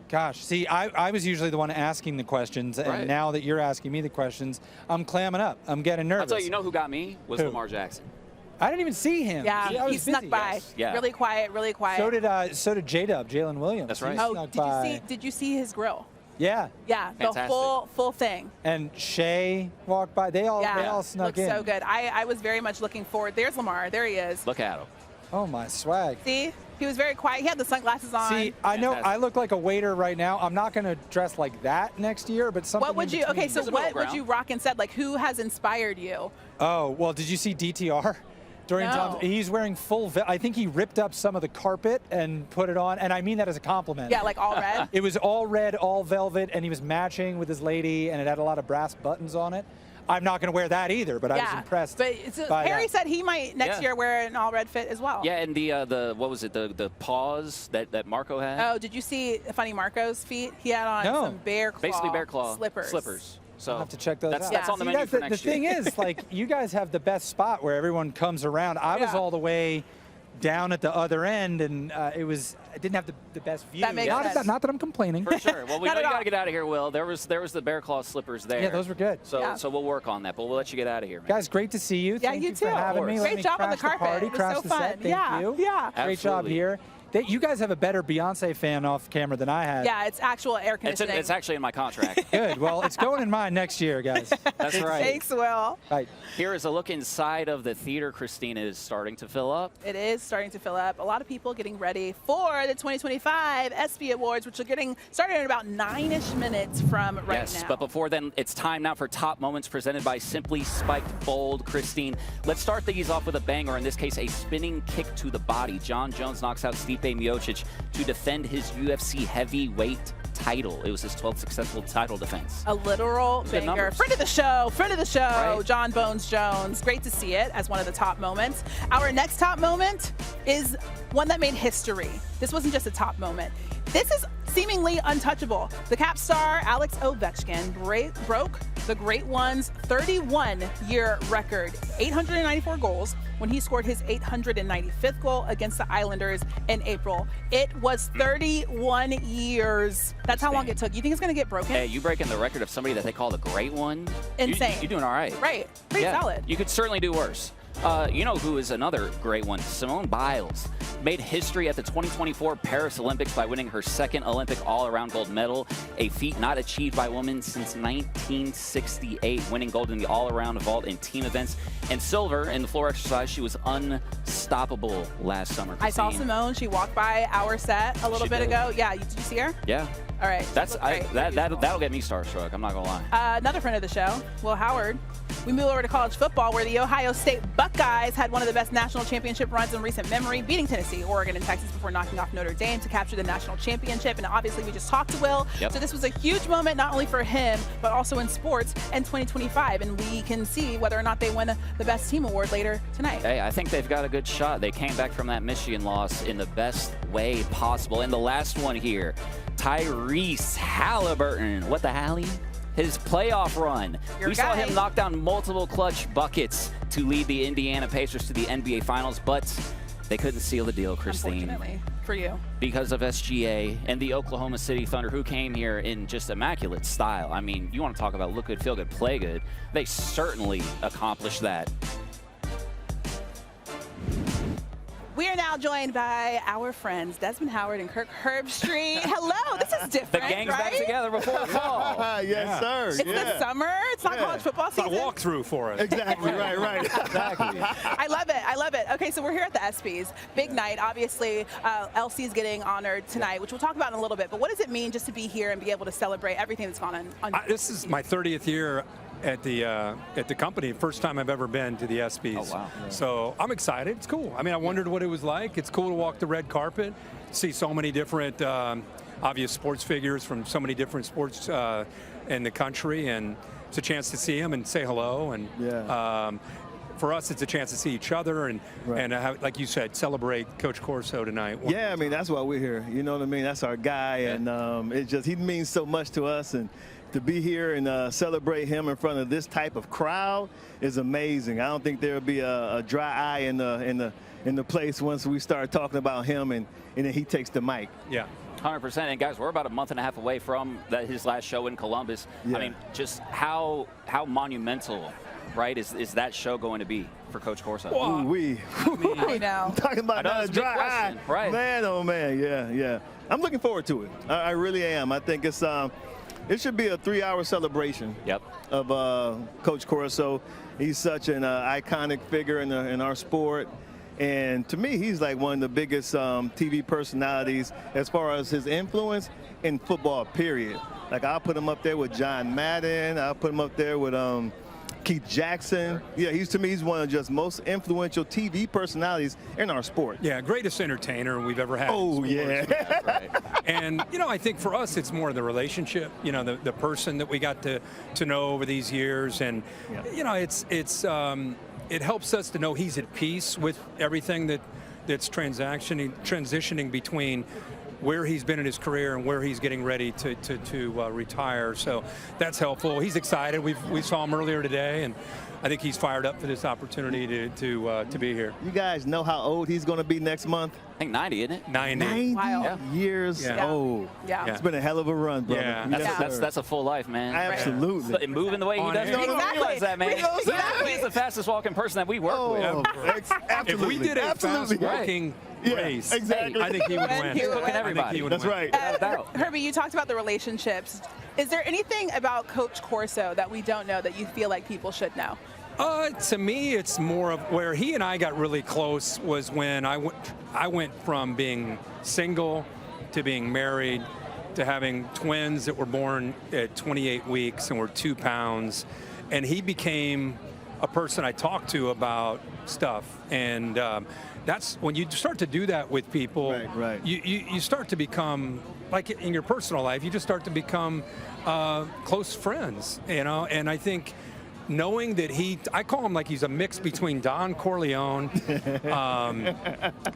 C: gosh. See, I was usually the one asking the questions, and now that you're asking me the questions, I'm clamming up. I'm getting nervous.
B: I'll tell you, know who got me? Was
C: Who?
B: Lamar Jackson.
C: I didn't even see him.
A: Yeah, he snuck by.
B: Yes. Yeah.
A: Really quiet, really quiet.
C: So did J-Dub, Jalen Williams.
B: That's right.
A: Oh, did you see his grill?
C: Yeah.
A: Yeah,
B: Fantastic.
A: the full thing.
C: And Shea walked by. They all snuck in.
A: Looked so good. I was very much looking forward. There's Lamar. There he is.
B: Look at him.
C: Oh, my swag.
A: See? He was very quiet. He had the sunglasses on.
C: See, I know I look like a waiter right now. I'm not going to dress like that next year, but something
A: What would you, okay, so what would you rock instead? Like, who has inspired you?
C: Oh, well, did you see DTR? During
A: No.
C: he's wearing I think he ripped up some of the carpet and put it on, and I mean that as a compliment.
A: Yeah, like all red?
C: It was all red, all velvet, and he was matching with his lady, and it had a lot of brass buttons on it. I'm not going to wear that either, but I was impressed.
A: But Harry said he might next
B: Yeah.
A: year wear an all red fit as well.
B: Yeah, and the what was it, the paws that Marco had?
A: Oh, did you see Funny Marco's feet? He had on some bear claw,
B: basically bear claw
A: slippers.
B: So
C: I'll have to check those out.
B: That's on the menu for next
C: year.
B: year.
C: The thing is, like, you guys have the best spot where everyone comes around. I was all the way down at the other end, and I didn't have the best view.
A: That makes sense.
C: Not that I'm complaining.
B: For sure. Well, we know you got to get out of here, Will. There was the bear claw slippers there.
C: Yeah, those were good.
B: So we'll work on that, but we'll let you get out of here, man.
C: Guys, great to see you.
A: Yeah,
C: Thank
A: you
C: you
A: too.
C: for having me. Let
A: Great
C: me
A: job on the
C: crash
A: carpet.
C: party,
A: It was
C: crash
A: so
C: the
A: fun.
C: set. Thank
A: Yeah,
C: you.
A: yeah.
C: Great job
B: Absolutely.
C: here. You guys have a better Beyonce fan off camera than I had.
A: Yeah, it's actual air conditioning.
B: It's actually in my contract.
C: Good. Well, it's going in mine next year, guys.
B: That's right.
A: Thanks, Will.
C: Right.
B: Here is a look inside of the theater. Christina is starting to fill up.
A: It is starting to fill up. A lot of people getting ready for the 2025 ESPY Awards, which are getting started in about 9-ish minutes from right
B: Yes,
A: now.
B: but before then, it's time now for Top Moments presented by Simply Spiked Bold. Christine, let's start these off with a banger. In this case, a spinning kick to the body. Jon Jones knocks out Stipe Miocic to defend his UFC heavyweight title. It was his 12th successful title defense.
A: A literal
B: Good
A: banger.
B: numbers.
A: Friend of the show,
B: Right.
A: Jon Bones Jones. Great to see it as one of the top moments. Our next top moment is one that made history. This wasn't just a top moment. This is seemingly untouchable. The Cap star Alex Ovechkin broke the Great One's 31-year record, 894 goals, when he scored his 895th goal against the Islanders in April. It was 31 years. That's how long it took. You think it's going to get broken?
B: Hey, you breaking the record of somebody that they call the Great One?
A: Insane.
B: You're doing all right.
A: Right. Pretty solid.
B: You could certainly do worse. You know who is another great one? Simone Biles made history at the 2024 Paris Olympics by winning her second Olympic all-around gold medal, a feat not achieved by a woman since 1968, winning gold in the all-around vault and team events, and silver in the floor exercise. She was unstoppable last summer.
A: I saw
B: Christine.
A: Simone. She walked by our set a little bit ago. Yeah, did you see her?
B: Yeah.
A: All right.
B: That'll get me starstruck. I'm not gonna lie.
A: Another friend of the show, Will Howard. We move over to college football, where the Ohio State Buckeyes had one of the best national championship runs in recent memory, beating Tennessee, Oregon, and Texas before knocking off Notre Dame to capture the national championship. And obviously, we just talked to Will.
B: Yep.
A: So this was a huge moment, not only for him, but also in sports in 2025. And we can see whether or not they win the Best Team Award later tonight.
B: Hey, I think they've got a good shot. They came back from that Michigan loss in the best way possible. And the last one here, Tyrese Halliburton. What the hally? His playoff run. We saw him knock down multiple clutch buckets to lead the Indiana Pacers to the NBA Finals, but they couldn't seal the deal, Christine.
A: Unfortunately for you.
B: Because of SGA and the Oklahoma City Thunder, who came here in just immaculate style. I mean, you want to talk about look good, feel good, play good. They certainly accomplished that.
A: We are now joined by our friends Desmond Howard and Kirk Herbstreit. Hello, this is different,
B: The gang's back together before fall.
L: Yes, sir.
A: It's the summer. It's not college football season.
M: It's a walkthrough for us.
L: Exactly, right. Exactly.
A: I love it. I love it. Okay, so we're here at the ESPYs. Big night. Obviously, LC's getting honored tonight, which we'll talk about in a little bit. But what does it mean just to be here and be able to celebrate everything that's gone on?
M: This is my 30th year at the company. First time I've ever been to the ESPYs.
B: Oh, wow.
M: Yeah. So I'm excited. It's cool. I mean, I wondered what it was like. It's cool to walk the red carpet, see so many different obvious sports figures from so many different sports in the country, and it's a chance to see them and say hello. And for us, it's a chance to see each other and have, like you said, celebrate Coach Corso tonight.
L: Yeah, I mean, that's why we're here. You know what I mean? That's our guy, and he means so much to us. And to be here and celebrate him in front of this type of crowd is amazing. I don't think there'll be a dry eye in the place once we start talking about him and then he takes the mic.
M: Yeah.
B: 100%. And guys, we're about a month and a half away from his last show in Columbus.
L: Yeah.
B: I mean, just how monumental, right, is that show going to be for Coach Corso?
A: I know.
L: Talking about not a dry eye.
B: Right.
L: Man, oh man, yeah. I'm looking forward to it. I really am. I think it should be a 3-hour celebration of Coach Corso. He's such an iconic figure in our sport. And to me, he's like one of the biggest TV personalities as far as his influence in football, period. Like, I'll put him up there with John Madden. I'll put him up there with Keith Jackson. Yeah, to me, he's one of just most influential TV personalities in our sport.
M: Yeah, greatest entertainer we've ever had.
L: Oh, yeah.
M: Right. And, I think for us, it's more the relationship, the person that we got to know over these years. And, it helps us to know he's at peace with everything that's transitioning between where he's been in his career and where he's getting ready to retire. So that's helpful. He's excited. We saw him earlier today, and I think he's fired up for this opportunity to be here.
L: You guys know how old he's going to be next month?
B: I think 90, isn't it?
M: 90.
A: Wow.
L: Years old.
A: Yeah.
L: It's been a hell of a run, brother.
M: Yeah.
B: That's a full life, man.
L: Absolutely.
B: Moving the way he does. People don't realize that, man. He's the fastest walking person that we work with.
L: Absolutely.
M: If we did a fast walking race,
L: exactly.
M: I think he would win.
A: He would win.
B: Everybody.
L: That's right.
A: Herbie, you talked about the relationships. Is there anything about Coach Corso that we don't know that you feel like people should know?
M: To me, it's more of where he and I got really close was when I went from being single to being married to having twins that were born at 28 weeks and were 2 pounds. And he became a person I talked to about stuff. And that's when you start to do that with people, you start to become, like in your personal life, you just start to become close friends, and I think knowing that I call him like he's a mix between Don Corleone, and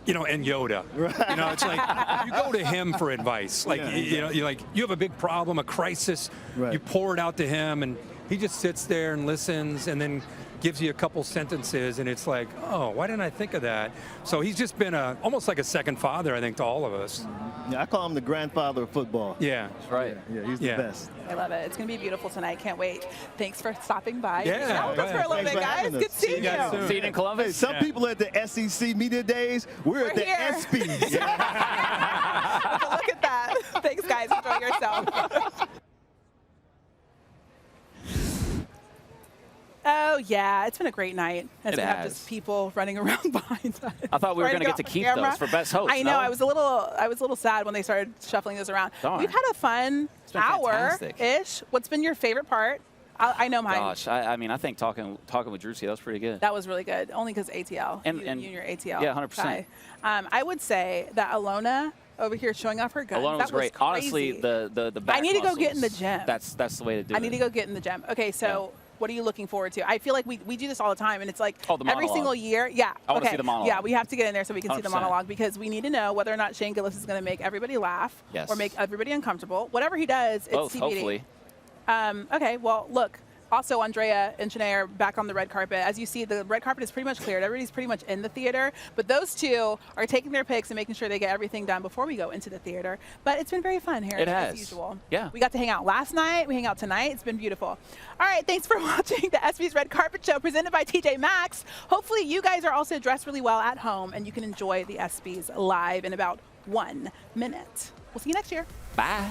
M: Yoda. Right. It's like you go to him for advice. Like, you have a big problem, a crisis, you pour it out to him, and he just sits there and listens, and then gives you a couple sentences, and it's like, oh, why didn't I think of that? So he's just been almost like a second father, I think, to all of us.
L: Yeah, I call him the grandfather of football.
M: Yeah.
B: Right.
L: Yeah, he's the best.
A: I love it. It's going to be beautiful tonight. Can't wait. Thanks for stopping by.
M: Yeah.
A: Hang with us for a little bit, guys. Good seeing you.
B: See you in Columbus.
L: Hey, some people at the SEC Media Days, we're at the ESPYs.
A: Look at that. Thanks, guys. Enjoy yourself. Oh, yeah. It's been a great night. As
B: It
A: we have
B: has.
A: just people running around behind us.
B: I thought we were
A: Trying
B: going to get to
A: off
B: keep
A: camera.
B: those for best host.
A: I know.
B: no?
A: I was a little sad when they started shuffling those around.
B: Darn.
A: We've had a fun
B: been fantastic.
A: hour-ish. What's been your favorite part? I know mine.
B: Gosh, I mean, I think talking with Druski, that was pretty good.
A: That was really good, only because ATL.
B: And
A: you and your ATL.
B: yeah, 100%.
A: guy. I would say that Ilona over here showing off her guns.
B: Ilona was
A: that
B: great.
A: crazy.
B: Honestly, the back
A: I need to go get in the
B: muscles,
A: gym.
B: That's the way to do it.
A: I need to go get in the gym. Okay, so what are you looking forward to? I feel like we do this all the time, and it's like
B: Oh, the
A: every
B: monologue.
A: single year. Yeah.
B: I wanna
A: okay.
B: see the monologue.
A: Yeah, we have to get in there so we can see the
B: 100%.
A: monologue because we need to know whether or not Shane Gillis is going to make everybody laugh
B: Yes.
A: or make everybody uncomfortable. Whatever he does, it's
B: Both,
A: CBD.
B: hopefully.
A: Okay, well, look. Also, Andrea and Shanae are back on the red carpet. As you see, the red carpet is pretty much cleared. Everybody's pretty much in the theater. But those two are taking their picks and making sure they get everything done before we go into the theater. But it's been very fun here,
B: It
A: as
B: has.
A: usual.
B: Yeah.
A: We got to hang out last night. We hang out tonight. It's been beautiful. All right, thanks for watching the ESPYS Red Carpet Show presented by TJ Maxx. Hopefully, you guys are also dressed really well at home and you can enjoy the ESPYs live in about 1 minute. We'll see you next year.
B: Bye.